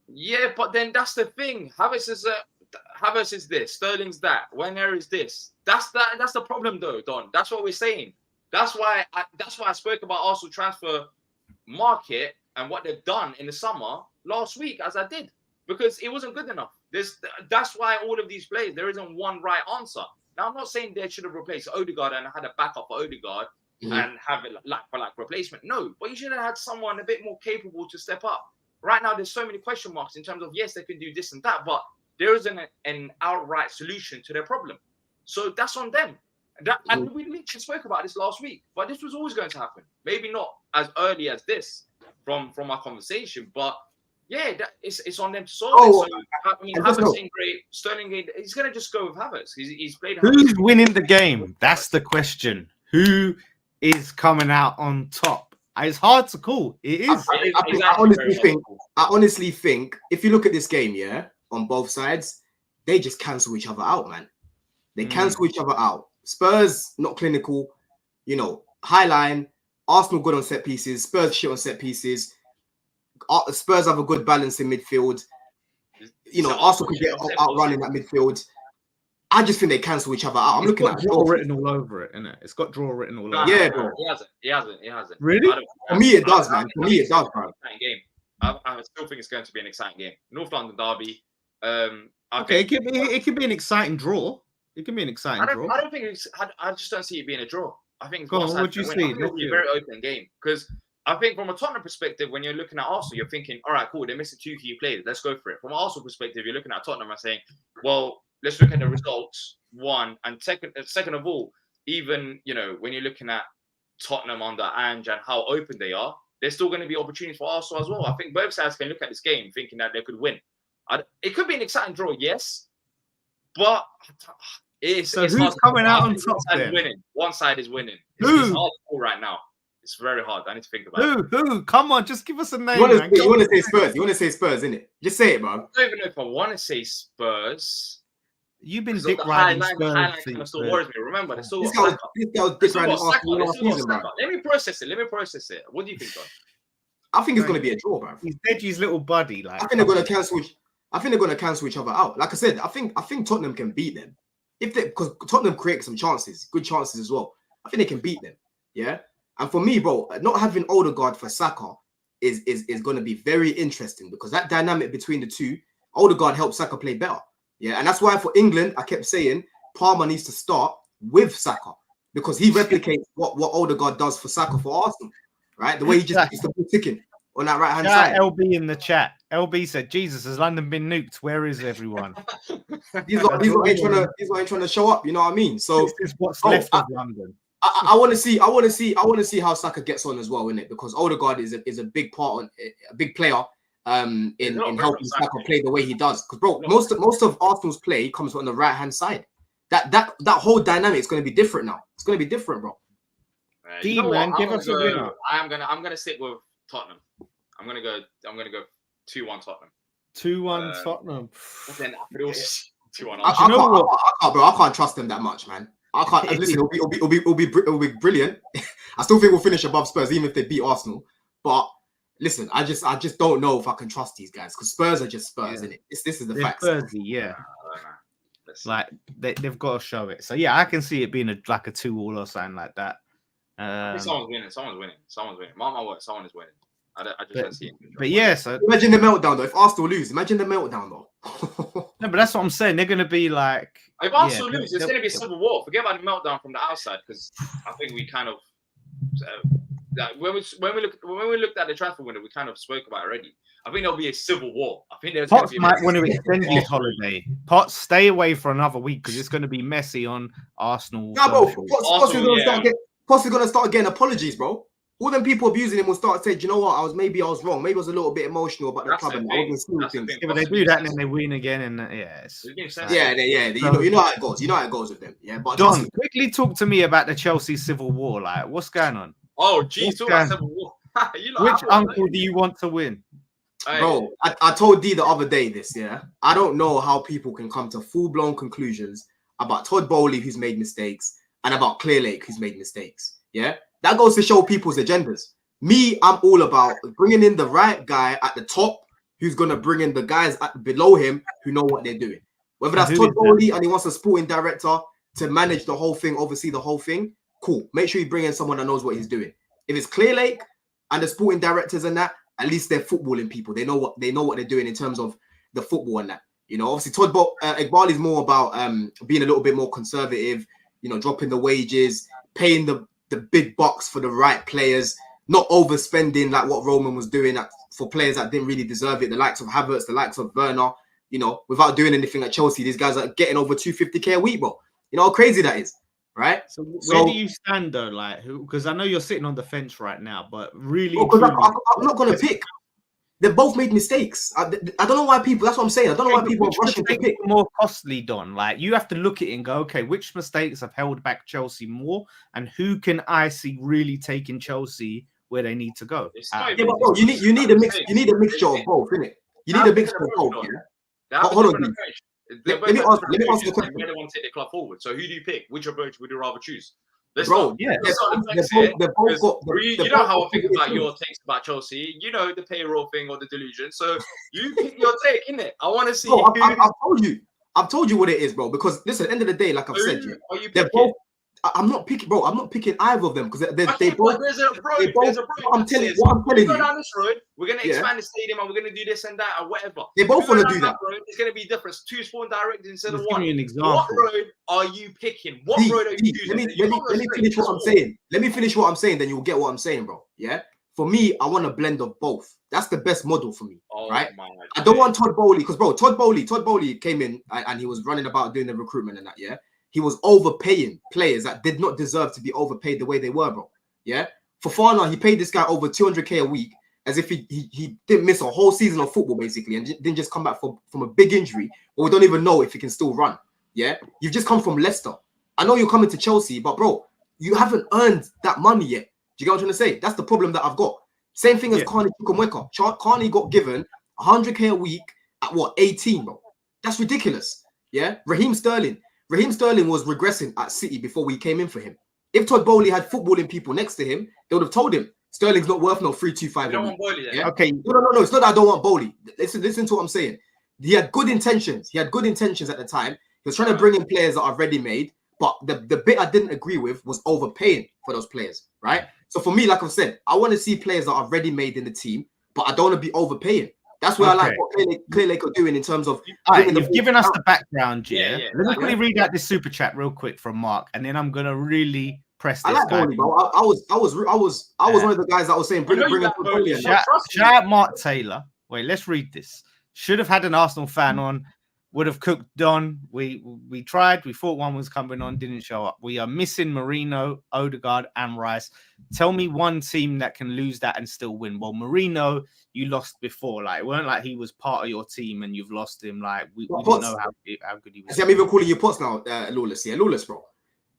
Yeah, but then that's the thing. Havertz is this. Sterling's that. Werner is this. That's the problem though, Don. That's what we're saying. That's why I spoke about Arsenal transfer market and what they've done in the summer last week, as I did, because it wasn't good enough. That's why all of these players, there isn't one right answer. Now, I'm not saying they should have replaced Odegaard and had a backup for Odegaard and have it like replacement. No, but you should have had someone a bit more capable to step up. Right now, there's so many question marks in terms of, yes, they can do this and that, but there isn't an outright solution to their problem. So that's on them. And we literally spoke about this last week, but this was always going to happen. Maybe not as early as this from our conversation, but yeah, it's on them to solve it. So, I mean, Havertz ain't great. Sterling, he's going to just go with Havertz. He's played. Who's winning the game? That's the question. Who is coming out on top? It's hard to call. It is. I honestly think if you look at this game, yeah, on both sides, they just cancel each other out, man. They cancel each other out. Spurs not clinical, high line. Arsenal good on set pieces. Spurs shit on set pieces. Spurs have a good balance in midfield. Arsenal could get outrun in that midfield. I just think they cancel each other out. I'm looking at draw written all over it, isn't it? It's got draw written all over it. Yeah, bro. He hasn't. Really? For me, it does, man. For me, it does, bro. Game. I still think it's going to be an exciting game. North London derby. It could be an exciting draw. It can be an exciting draw. I don't think I just don't see it being a draw. I think what do you see? It'll be a very open game because I think from a Tottenham perspective, when you're looking at Arsenal, you're thinking, all right, cool, they're missing 2 key players. Let's go for it. From an Arsenal perspective, you're looking at Tottenham and saying, well, let's look at the results, one. And second of all, even, when you're looking at Tottenham under Ange and how open they are, there's still going to be opportunities for Arsenal as well. I think both sides can look at this game thinking that they could win. It could be an exciting draw, yes. But it's who's coming out on top then? One side is winning. It's hard to call right now. It's very hard. I need to think about it. Who? Come on, just give us a name. You want to say Spurs? You want to say Spurs, innit? Just say it, bro. I don't even know if I want to say Spurs. You've been dick riding Spurs. Kind of still worries me. Remember, this guy was dick riding Arsenal last season, bro. Let me process it. What do you think, Don? I think it's going to be a draw, bro. He's Deji's little buddy. I think they're going to cancel. I think they're going to cancel each other out. Like I said, I think Tottenham can beat them because Tottenham create some chances, good chances as well. I think they can beat them. Yeah. And for me, bro, not having Odegaard for Saka is going to be very interesting because that dynamic between the two, Odegaard helps Saka play better. Yeah, and that's why for England, I kept saying Palmer needs to start with Saka because he replicates what Odegaard does for Saka for Arsenal, right? The way he just keeps the ball ticking on that right-hand side. LB in the chat. LB said, Jesus, has London been nuked? Where is everyone? These ain't trying to show up, you know what I mean? So this is what's left of London. I want to see how Saka gets on as well, innit? Because Odegaard is a big part a big player in helping Saka play the way he does. Because bro, most of Arsenal's play comes on the right hand side. That whole dynamic is going to be different now. It's going to be different, bro. Man, give us a winner. I'm gonna sit with Tottenham. I'm gonna go 2-1 Tottenham. 2-1 Tottenham. Then 2-1. I can't trust them that much, man. I can't listen. It'll be brilliant. I still think we'll finish above Spurs, even if they beat Arsenal. But listen, I just don't know if I can trust these guys because Spurs are just Spurs, isn't it? This is the facts. Spursy, yeah. Like they've got to show it. So yeah, I can see it being a 2-2 or something like that. Someone's winning. Mark my word, someone is winning. I just don't see it. But yeah, so imagine the meltdown though. If Arsenal lose, imagine the meltdown though. No, but that's what I'm saying. They're going to be like, if Arsenal lose, it's going to be a civil war. Forget about the meltdown from the outside because I think we kind of when we looked at the transfer window, we kind of spoke about it already. I think there'll be a civil war. I think there's Potts might want to extend his holiday. Potts, stay away for another week because it's going to be messy on Arsenal. No, bro. Potts is going to start getting apologies, bro. all them people abusing him will start saying, you know what, maybe I was wrong. Maybe I was a little bit emotional about the club and I wasn't seeing things. Yeah, but they do that and then they win again, and You know how it goes. You know how it goes with them. Yeah, but Don, quickly talk to me about the Chelsea civil war. Like, what's going on? Oh, geez, talk about civil war. Which uncle do you want to win? Bro, I told D the other day this, yeah. I don't know how people can come to full-blown conclusions about Todd Bowley, who's made mistakes, and about Clearlake, who's made mistakes. Yeah, that goes to show people's agendas. Me, I'm all about bringing in the right guy at the top who's going to bring in the guys below him who know what they're doing. Whether that's Todd Bowley and he wants a sporting director to manage the whole thing, oversee the whole thing, cool. Make sure you bring in someone that knows what he's doing. If it's Clearlake and the sporting directors and that, at least they're footballing people. They know what they're doing in terms of the football and that. You know, obviously Todd Iqbal is more about being a little bit more conservative, you know, dropping the wages, paying the big bucks for the right players, not overspending like what Roman was doing for players that didn't really deserve it, the likes of Havertz, the likes of Werner, you know, without doing anything at Chelsea. These guys are getting over 250k a week, bro. You know how crazy that is, right? So where do you stand though? Like, because I know you're sitting on the fence right now, but really, I'm not going to pick. They both made mistakes. I don't know why people. That's what I'm saying. I don't know why people are rushing to pick. More costly, Don. Like, you have to look at it and go, okay, which mistakes have held back Chelsea more, and who can I see really taking Chelsea where they need to go? But bro, you need a mix. You need a mixture of both, innit? You need a mixture of both. Yeah? Hold on. Let me ask the question. They want to take the club forward. So who do you pick? Which approach would you rather choose? You know how I think about your takes about Chelsea. You know the payroll thing or the delusion. So you pick your take, innit? I want to see. I've told you what it is, bro. Because listen, at the end of the day, like I've said, they're both. I'm not picking, bro. I'm not picking either of them because they both. There's a road. I'm telling you. We're down this road. We're gonna expand the stadium and we're gonna do this and that and whatever. They both want to do that. It's gonna be different. Two sporting directors instead of one. Give me an example. What road are you picking? What road are you choosing? Let me finish what I'm saying. Let me finish what I'm saying. Then you'll get what I'm saying, bro. Yeah. For me, I want a blend of both. That's the best model for me, right? I don't want Todd Bowley because, bro, Todd Bowley came in and he was running about doing the recruitment and that. Yeah. He was overpaying players that did not deserve to be overpaid the way they were, bro. Yeah. For Fofana, he paid this guy over 200k a week as if he didn't miss a whole season of football, basically, and didn't just come back from a big injury, or we don't even know if he can still run. Yeah. You've just come from Leicester. I know you're coming to Chelsea, but, bro, you haven't earned that money yet. Do you get what I'm trying to say? That's the problem that I've got. Same thing as Carney Chukwuemeka. Carney got given 100k a week at what, 18, bro? That's ridiculous. Yeah. Raheem Sterling was regressing at City before we came in for him. If Todd Bowley had footballing people next to him, they would have told him Sterling's not worth no 325. You don't want Bowley, yeah? Okay. No. It's not that I don't want Bowley. Listen to what I'm saying. He had good intentions. He had good intentions at the time. He was trying to bring in players that are ready-made, but the bit I didn't agree with was overpaying for those players, right? So for me, like I've said, I want to see players that are ready-made in the team, but I don't want to be overpaying. That's what I like what Clearlake are doing in terms of. You've given us the background, yeah. Let me quickly read out this super chat real quick from Mark, and then I'm gonna really press this. I like Bowley, bro. I was one of the guys that was saying bring Bowley. Shout out Mark Taylor. Wait, let's read this. Should have had an Arsenal fan on. Would have cooked Don. We tried. We thought one was coming on. Didn't show up. We are missing Marino, Odegaard, and Rice. Tell me one team that can lose that and still win. Well, Marino, you lost before. Like, it weren't like he was part of your team and you've lost him. Like, we didn't know how good he was. See, I'm even calling you Potts now, Lawless. Yeah, Lawless, bro.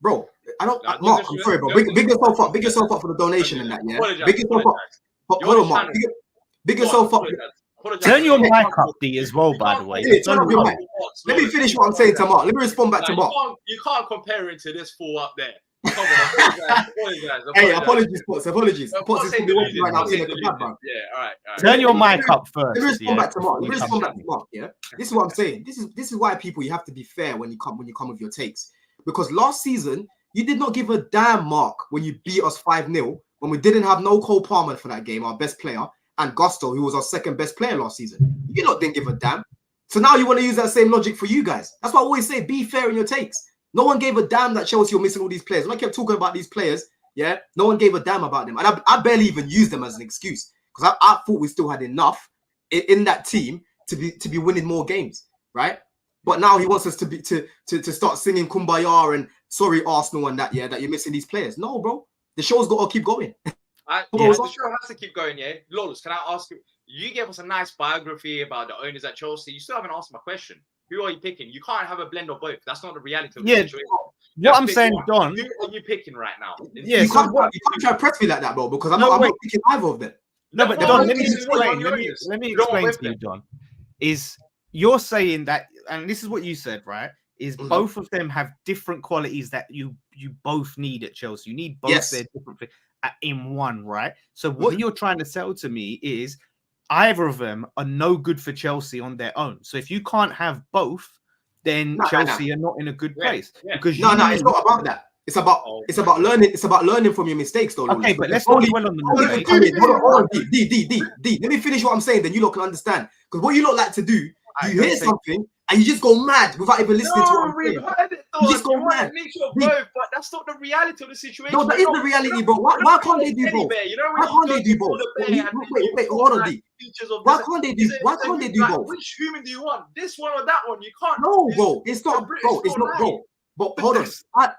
Bro, I don't. Mark, I'm sorry, bro. Big yourself up. Big yourself up for the donation and that. Yeah. Big yourself up. Hold on, Mark. Big yourself up. Turn your mic up, D, as well, by the way. Turn up your mic. Let me finish what I'm saying to Mark. Let me respond back to Mark. You can't compare it to this fool up there. Come on, apologize. Hey, apologies, Potts. Apologies. Potts is watching right now in the kebab, man. Yeah, all right. Turn your mic up first. Let me respond back to Mark. Yeah. This is what I'm saying. This is why people, you have to be fair when you come with your takes. Because last season, you did not give a damn, Mark, when you beat us 5-0, when we didn't have no Cole Palmer for that game, our best player, and Gusto, who was our second best player last season. You didn't give a damn. So now you want to use that same logic for you guys. That's why I always say, be fair in your takes. No one gave a damn that Chelsea were missing all these players. When I kept talking about these players, yeah, no one gave a damn about them. And I barely even used them as an excuse because I thought we still had enough in that team to be winning more games, right? But now he wants us to start singing Kumbaya and sorry Arsenal and that, yeah, that you're missing these players. No, bro. The show's got to keep going. The show has to keep going, yeah. Lawless, can I ask you? You gave us a nice biography about the owners at Chelsea. You still haven't answered my question. Who are you picking? You can't have a blend of both. That's not the reality of the situation. What I'm saying, Don. Who are you picking right now? Yeah, you can't try to press me like that, bro, because I'm not picking either of them. No, but Don, let me explain. Let me explain to you, Don. Is you're saying that, and this is what you said, right? Is both of them have different qualities that you both need at Chelsea. You need both their different things in one, right? So what you're trying to sell to me is either of them are no good for Chelsea on their own. So if you can't have both, then Chelsea are not in a good place. Because it's not about that. It's about learning. It's about learning from your mistakes, though. Okay, but let's not dwell on the mistakes. Hold on, D. Let me finish what I'm saying, then you lot can understand. Because what you lot like to do, you hear something and you just go mad without even listening to what I'm saying. You just go mad. But that's not the reality of the situation. No, that is the reality, bro. Why can't they do both? Why can't they do both? Wait, hold on, D. Why can't they do? Why can't they do both? Which human do you want? This one or that one? You can't. No, bro. It's not, bro. It's not, bro. But hold on. But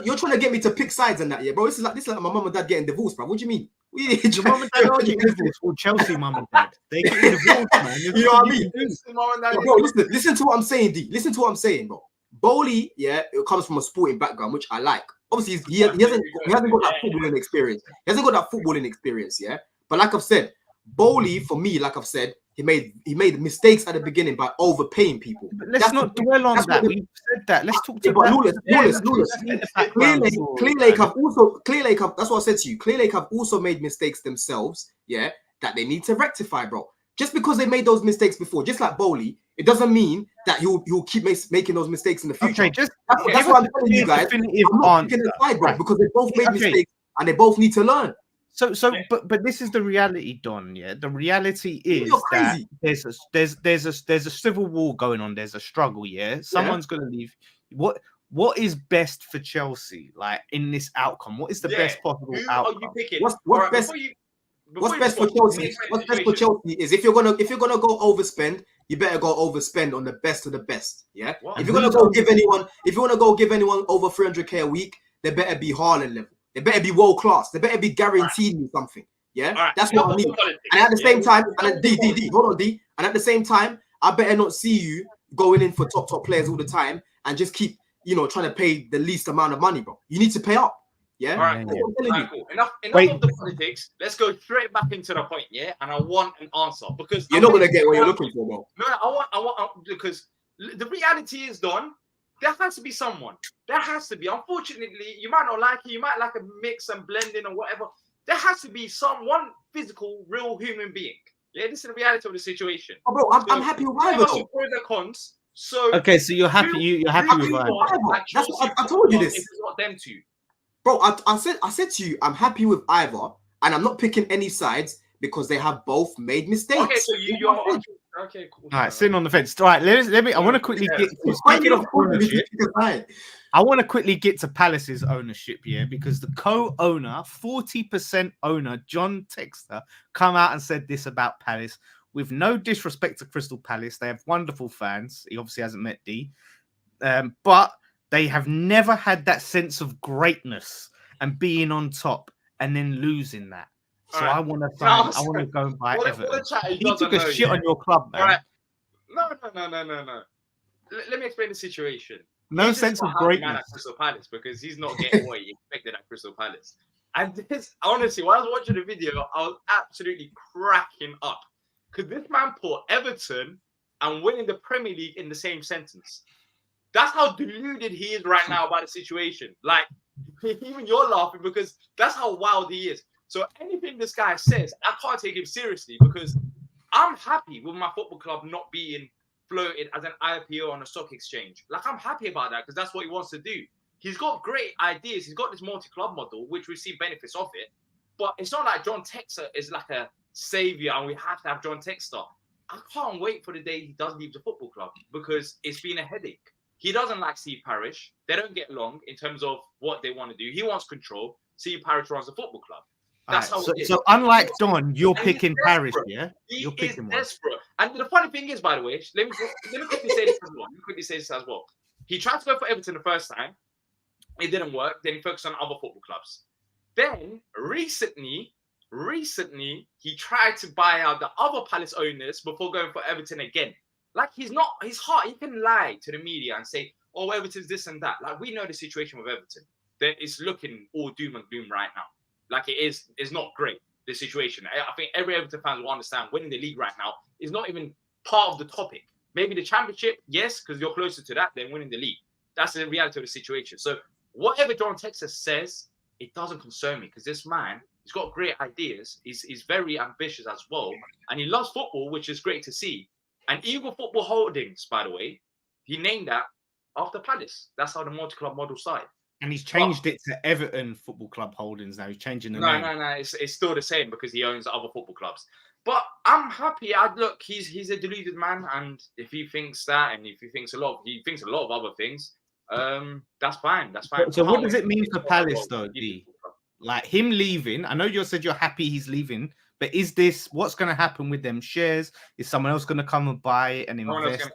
you're trying to get me to pick sides on that, yeah, bro. This is like my mum and dad getting divorced, bro. What do you mean? Your mum and dad are getting divorced, or Chelsea mum and dad. They get divorced, man. You know what I mean? Bro, listen to what I'm saying, D. Listen to what I'm saying, bro. Bowley, yeah, it comes from a sporting background, which I like. Obviously, he hasn't got that footballing experience. He hasn't got that footballing experience, yeah. But like I've said, Bowley, for me, like I've said, he made mistakes at the beginning by overpaying people. But let's not dwell on that. We've said that. Let's talk to Lawless. Clear Lake have, that's what I said to you. Clear Lake have also made mistakes themselves, yeah, that they need to rectify, bro. Just because they made those mistakes before, just like Bowley, it doesn't mean that he'll keep making those mistakes in the future. Okay, that's what I'm telling you guys. I'm not picking a side, bro, because they both made mistakes and they both need to learn. But this is the reality, Don. Yeah, the reality is that there's a civil war going on. There's a struggle. Yeah, someone's gonna leave. What is best for Chelsea? Like in this outcome, what is the best possible outcome? Are you picking? What's best for Chelsea? What's best for Chelsea is if you're gonna go overspend, you better go overspend on the best of the best. Yeah. If you're gonna go give anyone over 300k a week, they better be Haaland level. They better be world class. They better be guaranteed me something. Yeah, that's what I mean. And at the same time, hold on, D. And at the same time, I better not see you going in for top players all the time and just keep, trying to pay the least amount of money, bro. You need to pay up. Yeah. All right, cool. Enough of the politics. Let's go straight back into the point. Yeah, and I want an answer because you're not gonna get what you're looking for, bro. No, I want because the reality is, Don. There has to be someone. There has to be. Unfortunately, you might not like it. You might like a mix and blending or whatever. There has to be one physical, real human being. Yeah, this is the reality of the situation. Oh, bro, I'm happy with Ivor. The cons. So okay, so you're happy. You're happy with Ivor. That's what I told you this. It's not them two. Bro, I said to you, I'm happy with Ivor, and I'm not picking any sides because they have both made mistakes. Okay, so you're okay, cool. All right, sitting on the fence. All right, let me. I want to quickly get to ownership. I want to quickly get to Palace's ownership here because the co-owner, 40% owner, John Textor, come out and said this about Palace. With no disrespect to Crystal Palace, they have wonderful fans. He obviously hasn't met D, but they have never had that sense of greatness and being on top and then losing that. So right. I want to go and buy Everton. He took a shit on your club, man. Right. No. Let me explain the situation. No sense of greatness at Crystal Palace because he's not getting what he expected at Crystal Palace. And this, honestly, while I was watching the video, I was absolutely cracking up because this man put Everton and winning the Premier League in the same sentence. That's how deluded he is right now about the situation. Like, even you're laughing because that's how wild he is. So anything this guy says, I can't take him seriously because I'm happy with my football club not being floated as an IPO on a stock exchange. Like, I'm happy about that because that's what he wants to do. He's got great ideas. He's got this multi-club model, which we see benefits of it. But it's not like John Textor is like a savior and we have to have John Textor. I can't wait for the day he does leave the football club because it's been a headache. He doesn't like Steve Parish. They don't get along in terms of what they want to do. He wants control. Steve Parish runs the football club. That's how it is. So unlike Don, you're picking Parish, yeah? You're picking one. Desperate. And the funny thing is, by the way, let me quickly say this as well. He tried to go for Everton the first time. It didn't work. Then he focused on other football clubs. Then recently, he tried to buy out the other Palace owners before going for Everton again. Like he's hard. He can lie to the media and say, "Oh, Everton's this and that." Like we know the situation with Everton. That it's looking all doom and gloom right now. Like it's not great, the situation. I think every Everton fan will understand winning the league right now is not even part of the topic. Maybe the championship, yes, because you're closer to that than winning the league. That's the reality of the situation. So whatever John Textor says, it doesn't concern me because this man, he's got great ideas. He's very ambitious as well. And he loves football, which is great to see. And Eagle Football Holdings, by the way, he named that after Palace. That's how the multi-club model started. And he's changed it to Everton Football Club Holdings now. He's changing the name. No. It's still the same because he owns other football clubs. But I'm happy. Look, he's a deluded man, and if he thinks that, and if he thinks a lot of other things. That's fine. That's fine. So what does it mean for Palace though, D? Like him leaving? I know you said you're happy he's leaving, but what's going to happen with them shares? Is someone else going to come and buy it and invest?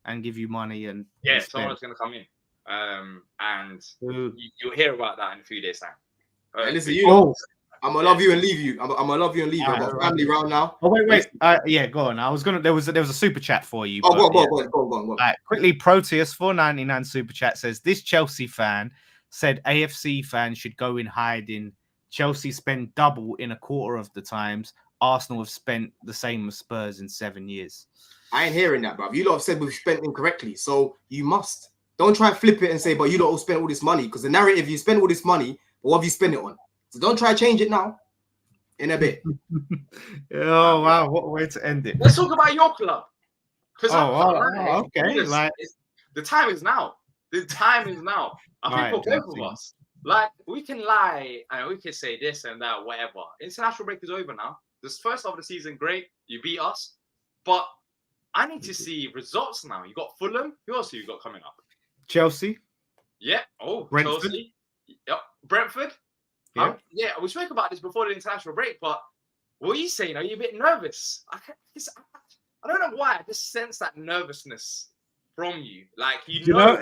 And give you money and someone else going to come in. And you'll hear about that in a few days' time. Listen, I'm gonna love you and leave you. I'm gonna love you and leave you. I've got family round now. Oh wait. Yeah, go on. There was a super chat for you. Oh, go on. Right, quickly, Proteus 499 super chat says this Chelsea fan said AFC fans should go in hiding. Chelsea spend double in a quarter of the times. Arsenal have spent the same as Spurs in 7 years. I ain't hearing that, bruv. You lot have said we've spent incorrectly, so you must. Don't try and flip it and say, but you lot all spent all this money, because the narrative, you spend all this money, but what have you spent it on? So don't try to change it now. In a bit. Oh, wow. What a way to end it. Let's talk about your club. Okay. The time is now. The time is now. I think for both of us. Like, we can lie and we can say this and that, whatever. International break is over now. This first half of the season, great. You beat us. But I need to see results now. You got Fulham. Who else have you got coming up? Chelsea. Yeah. Oh, Brentford. Chelsea. Yep. Brentford. Yeah. We spoke about this before the international break, but what are you saying? Are you a bit nervous? I don't know why. I just sense that nervousness from you. Like, you know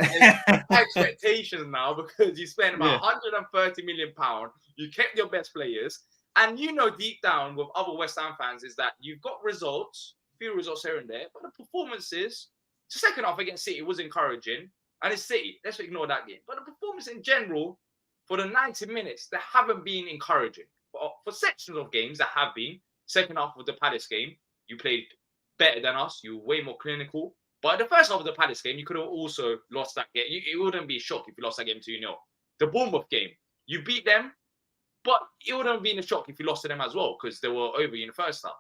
expectations now because you spent about £130 million. You kept your best players. And you know deep down with other West Ham fans is that you've got results, few results here and there, but the performances, the second half against City was encouraging. And it's City. Let's ignore that game. But the performance in general, for the 90 minutes, they haven't been encouraging. For sections of games that have been, second half of the Palace game, you played better than us. You were way more clinical. But the first half of the Palace game, you could have also lost that game. It wouldn't be a shock if you lost that game 2-0. The Bournemouth game, you beat them, but it wouldn't have been a shock if you lost to them as well because they were over in the first half.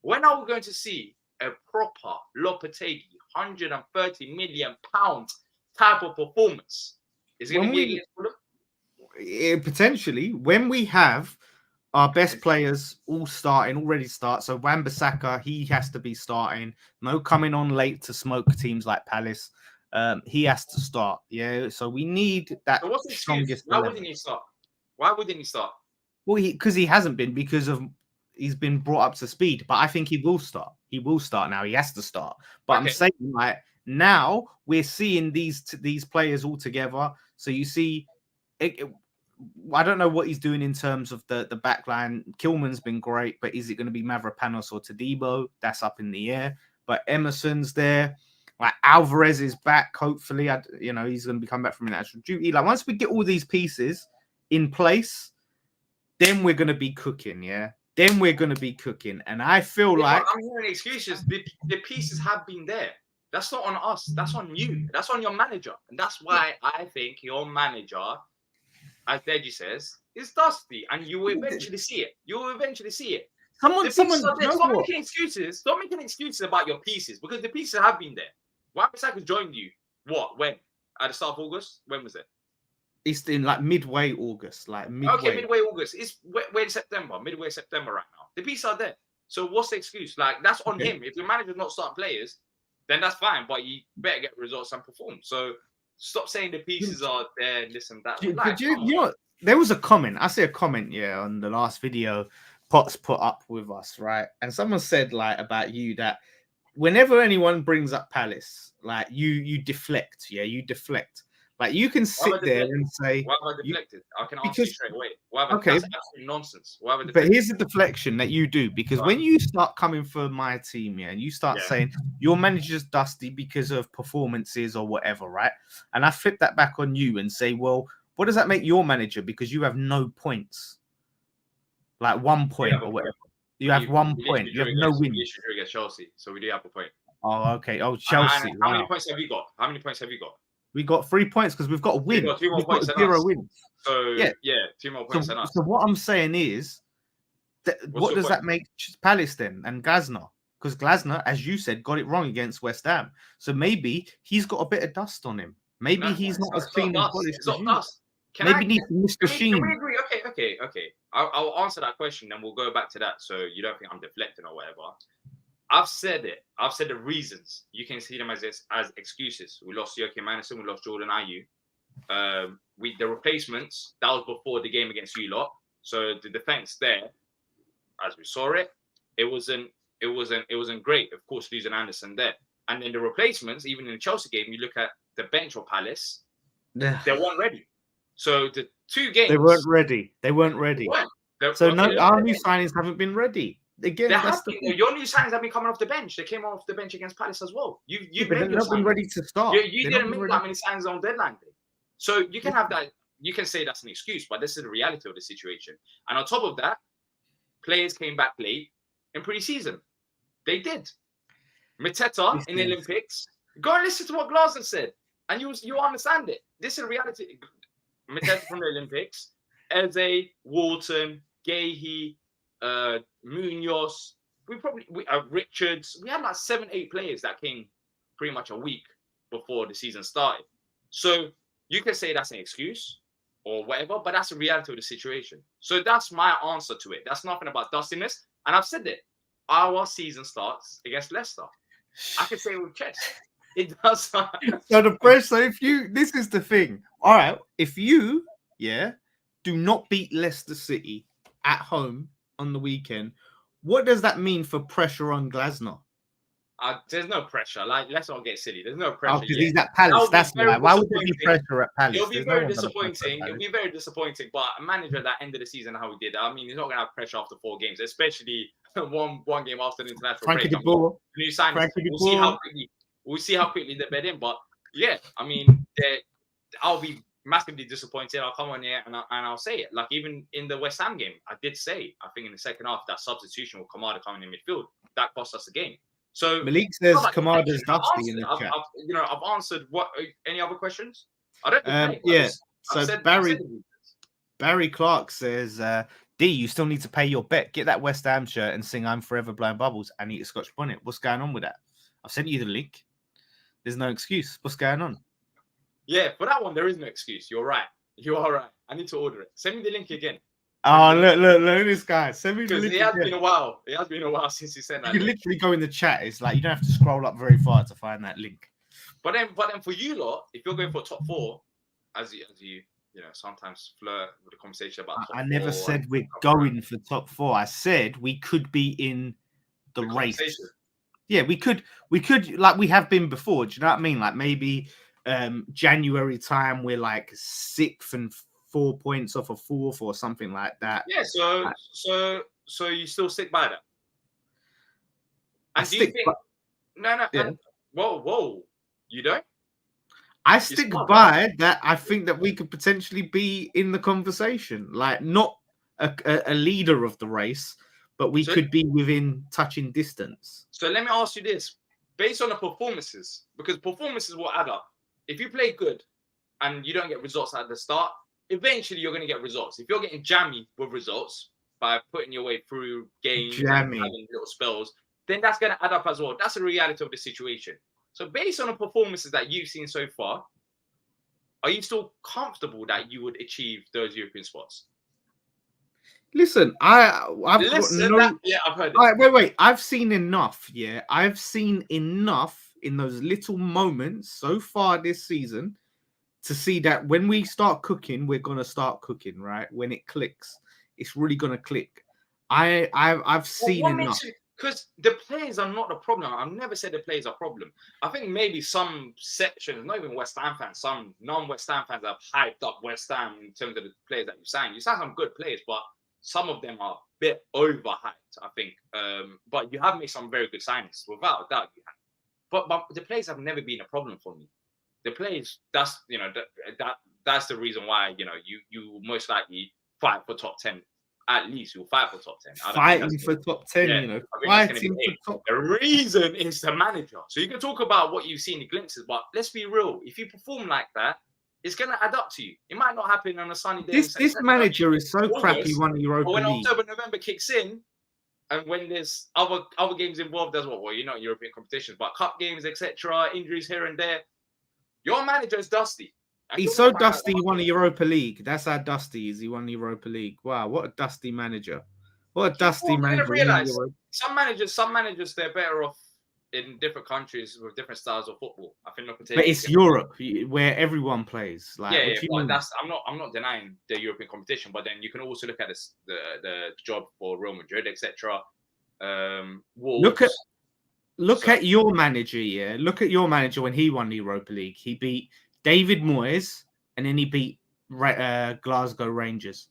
When are we going to see a proper Lopetegui, £130 million type of performance? Is it going to be against Fulham? Potentially, when we have our best players all already start. So Wan-Bissaka, he has to be starting. No coming on late to smoke teams like Palace. He has to start. Yeah. So we need that strongest. Why wouldn't he start? Why wouldn't he start? Well, because he hasn't been he's been brought up to speed. But I think he will start. He will start now. He has to start. But I'm saying like now we're seeing these players all together. So you see. I don't know what he's doing in terms of the back line. Kilman's been great, but is it going to be Mavropanos or Todibo? That's up in the air. But Emerson's there. Like Alvarez is back, hopefully. He's going to be coming back from international duty. Like once we get all these pieces in place, then we're going to be cooking, yeah? Then we're going to be cooking. And I feel like... I'm hearing excuses. The pieces have been there. That's not on us. That's on you. That's on your manager. And that's why I think your manager... as Deji says, is dusty, and you will eventually see it. Stop making excuses. Stop making excuses about your pieces because the pieces have been there. Wan-Bissaka joined you. When? At the start of August? When was it? It's in like midway August. Okay, midway August. We're in September, midway September right now. The pieces are there. So what's the excuse? Like that's on him. If your manager's not starting players, then that's fine. But you better get results and perform. So. Stop saying the pieces are there and this and that. There was a comment. I see a comment, on the last video Potts put up with us, right? And someone said about you that whenever anyone brings up Palace, you deflect, you deflect. Like you can Why sit have I there deflected? and say, Why have I deflected? I can answer you because straight away. Why have I, okay, that's absolute nonsense. Why have I but deflected? here's the deflection that you do, because when you start coming for my team, and you start saying your manager's dusty because of performances or whatever, right? And I flip that back on you and say, well, what does that make your manager? Because you have no points, like 1 point or whatever. You have 1 point. You have no win. We should against Chelsea, so we do have a point. Oh, okay. Oh, Chelsea. How many points have you got? How many points have you got? We got 3 points because we've got a win. We've got 2 more We've points got than 0 us. wins. So yeah, 2 more points than us. So what I'm saying is, what does that make Palace then and Glasner? Because Glasner, as you said, got it wrong against West Ham. So maybe he's got a bit of dust on him. Maybe he's not as clean and polished as you. Maybe needs to miss the sheen. Can we agree? Okay. I'll answer that question, then we'll go back to that. So you don't think I'm deflecting or whatever. I've said it. I've said the reasons. You can see them as excuses. We lost Joachim Anderson. We lost Jordan Ayew. The replacements, that was before the game against you lot. So the defense there, as we saw it, it wasn't great. Of course, losing Anderson there. And then the replacements, even in the Chelsea game, you look at the bench of Palace, they weren't ready. So the 2 games, they weren't ready. So our new signings haven't been ready. Again, your new signings have been coming off the bench. They came off the bench against Palace as well. You've not been ready to start. You didn't make that many signings on deadline day. So you can have that. You can say that's an excuse, but this is the reality of the situation. And on top of that, players came back late in pre-season. They did. Mateta in the Olympics. Go and listen to what Glasner said, and you understand it. This is reality. Mateta from the Olympics, Eze, Walton, Gahey, Munoz. Richards. We had like 7-8 players that came pretty much a week before the season started. So you can say that's an excuse or whatever, but that's the reality of the situation. So that's my answer to it. That's nothing about dustiness. And I've said it. Our season starts against Leicester. I can say it with chest. It does. So the pressure. So this is the thing. All right, if you, do not beat Leicester City at home on the weekend, what does that mean for pressure on Glasner? There's no pressure. Like, let's not get silly. There's no pressure. Because he's at Palace. That's why. Why would there be pressure at Palace? It'll be very disappointing. It'll be very disappointing. But a manager at that end of the season, how he did that, I mean, he's not going to have pressure after 4 games, especially one game after the international break. New signings. We'll see how quickly they bed in. But yeah, I mean, I'll be massively disappointed. I'll come on here and I'll say it. Like, even in the West Ham game, I did say, I think in the second half, that substitution with Kamada coming in midfield, that cost us the game. So Malik says Kamada's dusty in the chat. I've answered. What? Any other questions? I don't. So Barry Clark says, D, you still need to pay your bet. Get that West Ham shirt and sing "I'm Forever Blowing Bubbles" and eat a Scotch bonnet. What's going on with that? I've sent you the link. There's no excuse. What's going on? Yeah, for that one, there is no excuse. You're right. You are right. I need to order it. Send me the link again. Oh, look at this guy. Send me the link. It has been a while. It has been a while since you sent that. You can literally go in the chat. It's like you don't have to scroll up very far to find that link. But then for you lot, if you're going for top 4, as you sometimes flirt with the conversation about top 4. I never said we're going for top 4. I said we could be in the race. Yeah, we could like we have been before. Do you know what I mean? Like maybe January time we're like 6th and 4 points off of 4th or something like that. Yeah, so you still stick by that? And do you think? No. Yeah. Whoa, you don't? I stick by that. I think that we could potentially be in the conversation, like not a leader of the race, but we could be within touching distance. So let me ask you this: based on the performances, because performances will add up. If you play good and you don't get results at the start, eventually you're going to get results. If you're getting jammy with results by putting your way through games and having little spells, then that's going to add up as well. That's the reality of the situation. So based on the performances that you've seen so far, are you still comfortable that you would achieve those European spots? Listen, I've heard it. Wait. I've seen enough. Yeah, I've seen enough in those little moments so far this season to see that when we start cooking, we're gonna start cooking, right? When it clicks, it's really gonna click. I've seen enough. because the players are not the problem. I've never said the players are a problem. I think maybe some sections, not even West Ham fans, some non-West Ham fans have hyped up West Ham in terms of the players that you signed. You signed some good players, but some of them are a bit overhyped, I think. But you have made some very good signings, without a doubt you have. But the players have never been a problem for me. The players, that's that's the reason why you most likely fight for top 10. At least you'll fight for top 10. Fighting for top 10, yeah, fighting for top. The reason is the manager. So you can talk about what you see in the glimpses, but let's be real. If you perform like that, it's gonna add up to you. It might not happen on a sunny day. This manager is so crappy. Won the Europa League. When October, November kicks in, and when there's other games involved as well, not European competitions, but cup games, etc., injuries here and there, your manager is dusty. He's so dusty, he won the Europa League. That's how dusty he is. He won the Europa League. Wow, what a dusty manager. What a dusty manager. Some managers, they're better off in different countries with different styles of football. I think but it's Europe where everyone plays. Like, I'm not denying the European competition, but then you can also look at the job for Real Madrid, etc. Look at your manager, yeah. Look at your manager when he won the Europa League. He beat David Moyes, and then he beat Glasgow Rangers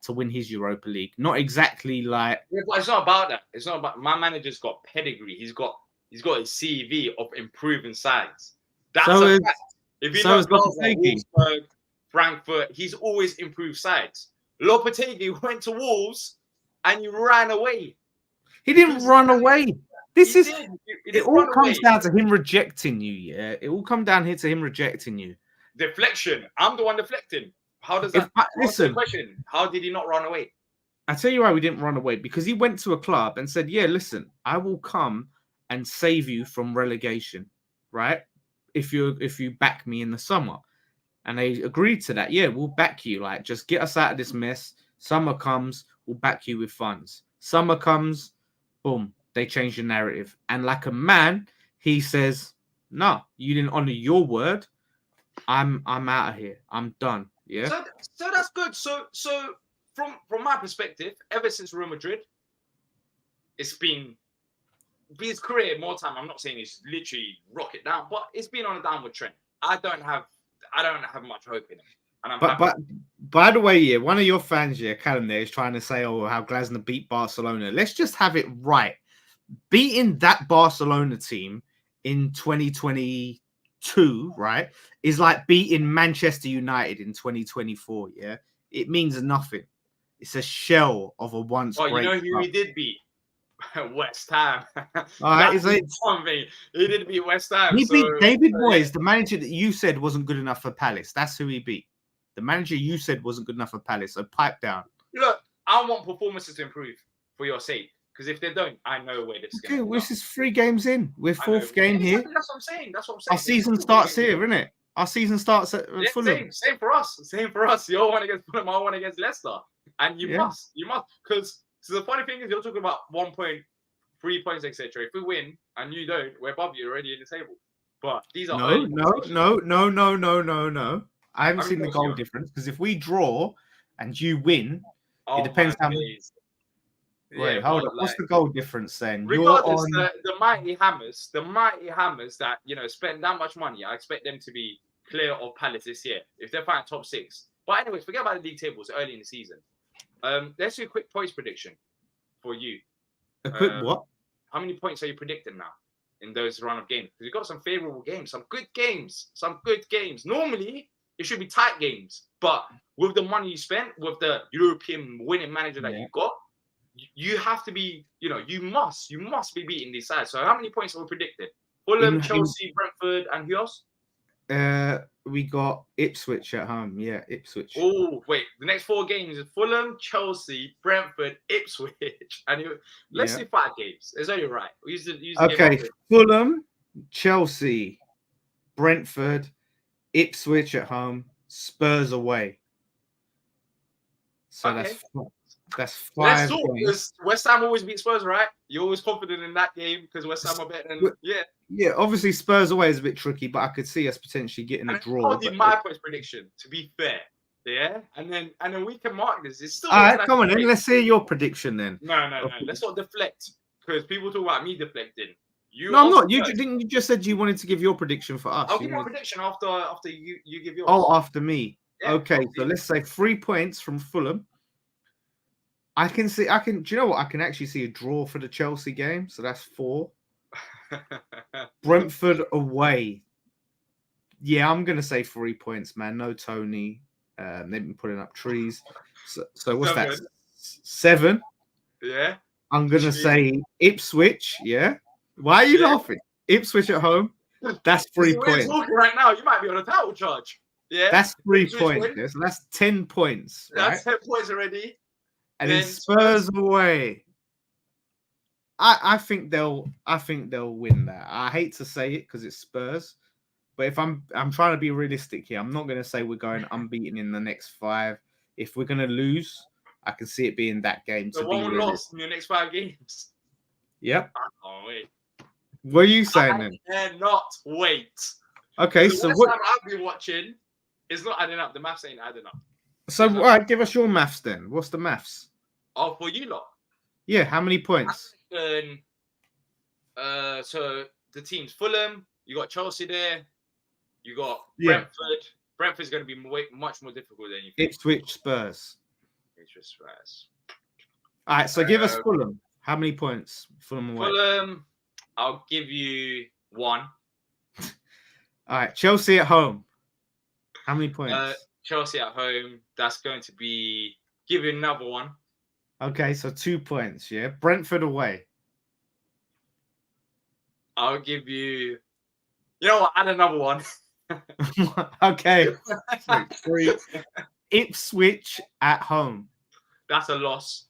to win his Europa League. Not exactly like. Yeah, but it's not about that. It's not about. My manager's got pedigree. He's got his CV of improving sides. That's a fact. If you know Wolfsburg, Frankfurt, he's always improved sides. Lopetegui went to Wolves, and you ran away. He didn't run away. It all comes down to him rejecting you, yeah? It all comes down here to him rejecting you. Deflection. I'm the one deflecting. How does that... Listen. Question. How did he not run away? I tell you why we didn't run away. Because he went to a club and said, yeah, listen, I will come and save you from relegation, right? If you back me in the summer. And they agreed to that. Yeah, we'll back you. Like, just get us out of this mess. Summer comes, we'll back you with funds. Summer comes, boom. They change the narrative. And like a man, he says, no, you didn't honor your word. I'm out of here. I'm done. Yeah. So that's good. So from my perspective, ever since Real Madrid, it's been his career more time. I'm not saying he's literally rocket down, but it's been on a downward trend. I don't have much hope in him. And but by the way, yeah, one of your fans, yeah, Callum, there is trying to say, oh, how Glasner beat Barcelona. Let's just have it right. Beating that Barcelona team in 2022, right, is like beating Manchester United in 2024. Yeah, it means nothing. It's a shell of a once. Oh, you know who he did beat? West Ham. All right, he did beat West Ham. He beat David Moyes, the manager that you said wasn't good enough for Palace. That's who he beat. The manager you said wasn't good enough for Palace. So pipe down. Look, I want performances to improve for your sake. Because if they don't, I know where this is going to go. This is 3 games in. We're 4th game here. That's what I'm saying. Our season starts here, isn't it? Our season starts at Fulham. Same for us. You're one against Fulham, I one against Leicester. And you must. Because the funny thing is, you're talking about 1 point, 3 points, etc. If we win and you don't, we're above you already in the table. But these are no. I haven't seen the goal difference, because if we draw and you win, it depends how many. Wait, hold on. What's the goal difference then? Regardless, the mighty hammers that spend that much money, I expect them to be clear of Palace this year if they're fighting top 6. But anyways, forget about the league tables early in the season. Let's do a quick points prediction for you. A quick what? How many points are you predicting now in those run of games? Because you've got some favorable games, some good games. Normally, it should be tight games, but with the money you spent, with the European winning manager that you got, you have to be, you must be beating these sides. So how many points are we predicted? Fulham, Chelsea, Brentford, and who else? We got Ipswich at home. Yeah, Ipswich. Oh, wait. The next 4 games is Fulham, Chelsea, Brentford, Ipswich. And let's do 5 games. Is that right? Okay, Fulham, Chelsea, Brentford, Ipswich at home, Spurs away. So that's 5. Let's talk, because West Ham always beat Spurs, right? You're always confident in that game because West Ham are better than Yeah, obviously Spurs away is a bit tricky, but I could see us potentially getting a draw. I'll do my points prediction, to be fair. Yeah, and then we can mark this. It's still all right. Come on, then. Let's hear your prediction then. No. Let's not deflect, because people talk about me deflecting. No, I'm not. You didn't. You just said you wanted to give your prediction for us. I'll give my prediction after you give yours. Oh, after me. Yeah, okay, so let's say 3 points from Fulham. I can. Do you know what? I can actually see a draw for the Chelsea game. So that's 4. Brentford away. Yeah, I'm gonna say 3 points, man. No Tony. They've been putting up trees. So what's that? 7. Yeah. I'm gonna say Ipswich. Yeah. Why are you laughing? Ipswich at home. That's 3 points. We're talking right now. You might be on a title charge. Yeah. That's 3 points. Yeah? So that's 10 points. Right? That's 10 points already. And then Spurs away. I think they'll win that. I hate to say it because it's Spurs, but if I'm trying to be realistic here, I'm not going to say we're going unbeaten in the next 5. If we're going to lose, I can see it being that game. So one loss in your next 5 games. Yep. I can't wait. What are you saying then? I cannot wait. Okay, so what time I've been watching is not adding up. The maths ain't adding up. So all right, give us your maths then. What's the maths? Oh, for you lot. Yeah, how many points? So the team's Fulham. You got Chelsea there. You got Brentford. Brentford's going to be much more difficult than you think. Ipswich Spurs. Ipswich Spurs. All right, so give us Fulham. How many points? Fulham away. Fulham, I'll give you 1. All right, Chelsea at home. How many points? Chelsea at home. That's going to be give you another 1. Okay, so 2 points. Yeah, Brentford away. I'll give you. You know what? Add another 1. Okay. 3. Ipswich at home. That's a loss.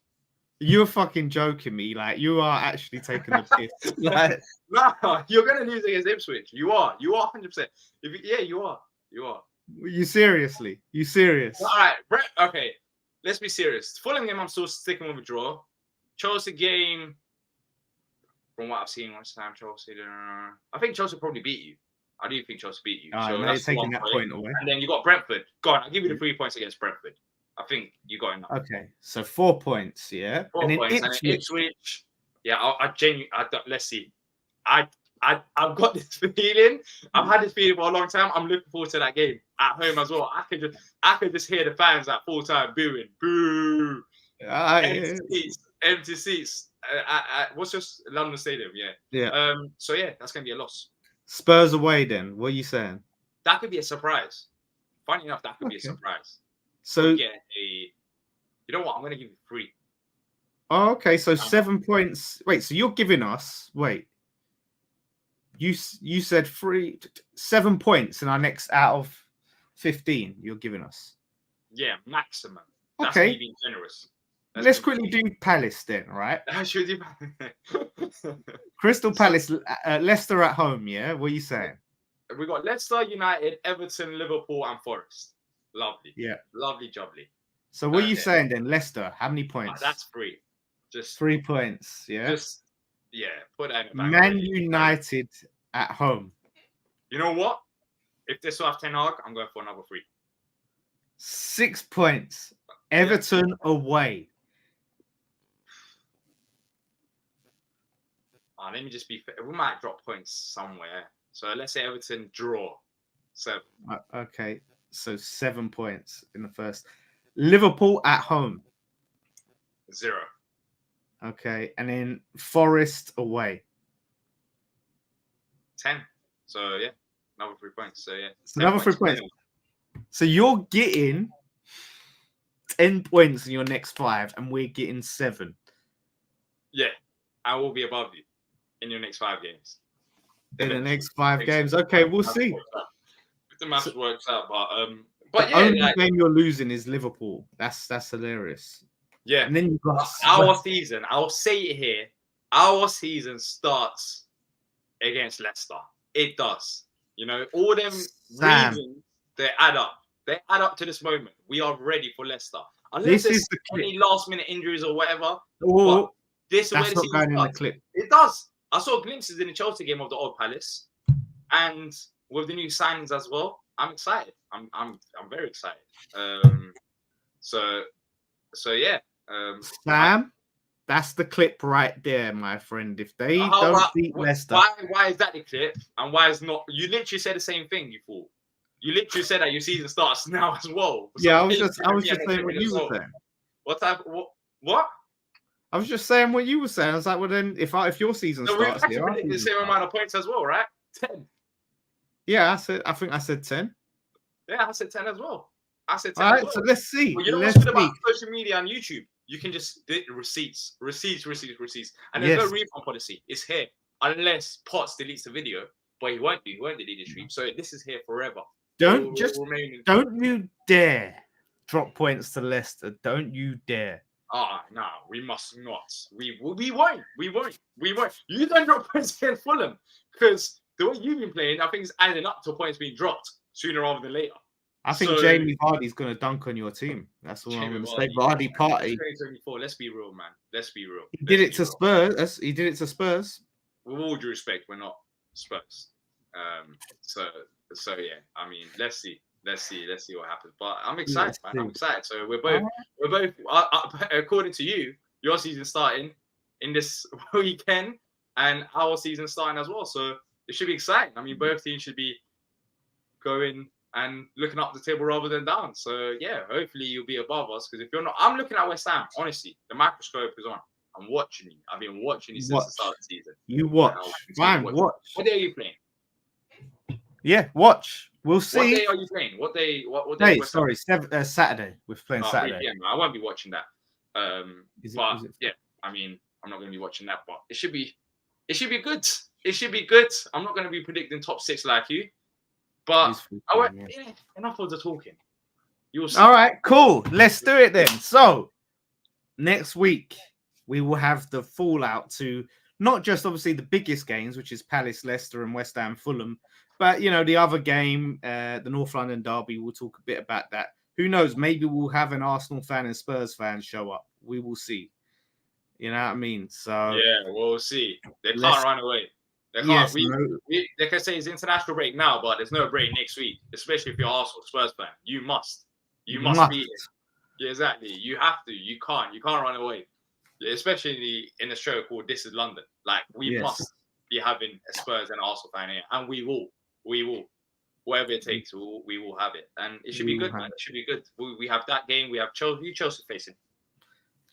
You're fucking joking me. Like, you are actually taking the piss. Like, no, you're going to lose against Ipswich. You are 100%. You are. You seriously? You serious? All right, Brett. Okay, let's be serious. Fulham game, I'm still sticking with a draw. Chelsea game, from what I've seen last time, Chelsea. I think Chelsea probably beat you. I do think Chelsea beat you. All right, so that's taking that point away. And then you got Brentford. Go on, I'll give you the 3 points against Brentford. I think you got enough. Okay, so 4 points, yeah. 4 points. And then Ipswich. Yeah, I genuinely. Let's see. I've got this feeling. I've had this feeling for a long time. I'm looking forward to that game at home as well. I could just hear the fans at full time booing, boo. Empty seats. What's your London Stadium? Yeah. So yeah, that's gonna be a loss. Spurs away. Then what are you saying? That could be a surprise. Funny enough, that could be a surprise. So get a. You know what? I'm gonna give you 3. Oh, okay. So 7 points. Wait. So you're giving us. Wait. You said 7 points in our next out of 15. You're giving us. Yeah, maximum. That's okay. Me being generous. Let's quickly do Palace then, right? Should do Crystal Palace, Leicester at home. Yeah, what are you saying? We got Leicester, United, Everton, Liverpool, and Forest. Lovely. Yeah. Lovely, jubbly. So what are you saying then? Leicester, how many points? That's 3. Just 3 points. Yeah. Put that in the back. Man United at home. You know what? If this will have Ten Hag, I'm going for another 3. 6 points. Everton away. Let me just be fair. We might drop points somewhere. So let's say Everton draw. 7. Okay. So 7 points in the first. Liverpool at home. 0. Okay. And then Forest away. 10. So yeah, another 3 points. So yeah. So another 3 points. So you're getting 10 points in your next 5, and we're getting 7. Yeah. I will be above you in your next 5 games. In the next 5 games. Okay, we'll see. If the maths works out, but yeah, only game you're losing is Liverpool. That's hilarious. Yeah. And then you've got our season. I'll say it here. Our season starts against Leicester. It does. You know, all them reasons, they add up. They add up to this moment. We are ready for Leicester. Unless there's any last-minute injuries or whatever. Oh, this that's not going in the clip. It does. I saw glimpses in the Chelsea game of the Old Palace, and with the new signings as well. I'm excited. I'm very excited. So yeah. Sam, That's the clip right there, my friend. If they don't beat Leicester, why is that the clip? And why is not? You literally said the same thing. You thought. You literally said that your season starts now as well. So yeah, I was just saying what you were saying. What type? What? I was just saying what you were saying. I was like, well, then if your season starts here, we predicted the same amount of points as well, right? 10. Yeah, I think I said 10. Yeah, I said 10 as well. I said 10 All right, as well. so let's see. Well, you know what's good about social media and YouTube? You can just receipts. And there's no refund policy. It's here. Unless Potts deletes the video. But he won't delete the stream. So this is here forever. Don't you dare drop points to Leicester. Don't you dare. No, we must not. We won't. You don't drop points against Fulham. Because the way you've been playing, I think it's adding up to points being dropped sooner rather than later. I think Jamie Vardy's going to dunk on your team. That's all I'm going to say. Vardy party. 2024. Let's be real, man. Let's be real. He did it to Spurs. He did it to Spurs. With all due respect, we're not Spurs. So yeah. I mean, let's see what happens. But I'm excited, man. I'm excited. So we're both. According to you, your season starting in this weekend, and our season starting as well. So it should be exciting. I mean, both teams should be going and looking up the table rather than down. So yeah, hopefully you'll be above us. Because if you're not, I'm looking at West Ham. Honestly, the microscope is on. I'm watching you. I've been watching you since the start of the season. You watch, man. Watch. What day are you playing? Yeah, watch. We'll see. What day are you playing? What day? What day? Sorry, Saturday. We're playing Saturday. Yeah, I won't be watching that. Yeah, I mean, I'm not going to be watching that, but it should be good. It should be good. I'm not going to be predicting top 6 like you. But enough of the talking. You'll see. All right, cool. Let's do it then. So next week we will have the fallout to not just obviously the biggest games, which is Palace, Leicester, and West Ham, Fulham, but the other game, the North London derby. We'll talk a bit about that. Who knows? Maybe we'll have an Arsenal fan and Spurs fan show up. We will see. You know what I mean? So yeah, we'll see. They can't run away. They can't. They can say it's international break now, but there's no break next week. Especially if you're Arsenal Spurs fan, you must be it. Yeah, exactly. You have to. You can't run away. Especially in the show called This Is London. Like we must be having a Spurs and Arsenal fan here, and we will. Whatever it takes, we will have it, and it should be good, man. It should be good. We have that game. We have Chelsea. Chelsea facing.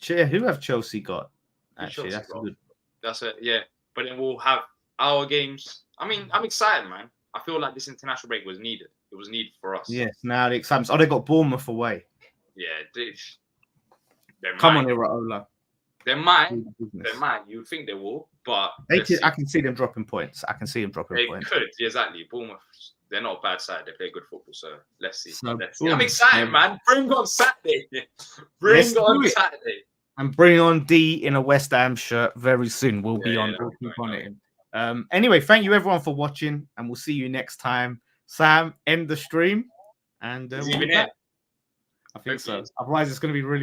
Who have Chelsea got? Actually, that's good. That's it. Yeah, but then we'll have our games. I mean, I'm excited, man. I feel like this international break was needed. It was needed for us. Yes. Now the excitement. Oh, they got Bournemouth away. Yeah, Come on, Iraola. They might. You think they will, but I can see them dropping points. They could, exactly. Bournemouth, they're not a bad side. They play good football, so let's see. I'm excited, man. Bring on Saturday. Saturday. And bring on D in a West Ham shirt very soon. We'll be on. We'll keep on it. Anyway, thank you everyone for watching, and we'll see you next time. Sam, end the stream, and I think so. Otherwise, it's going to be really.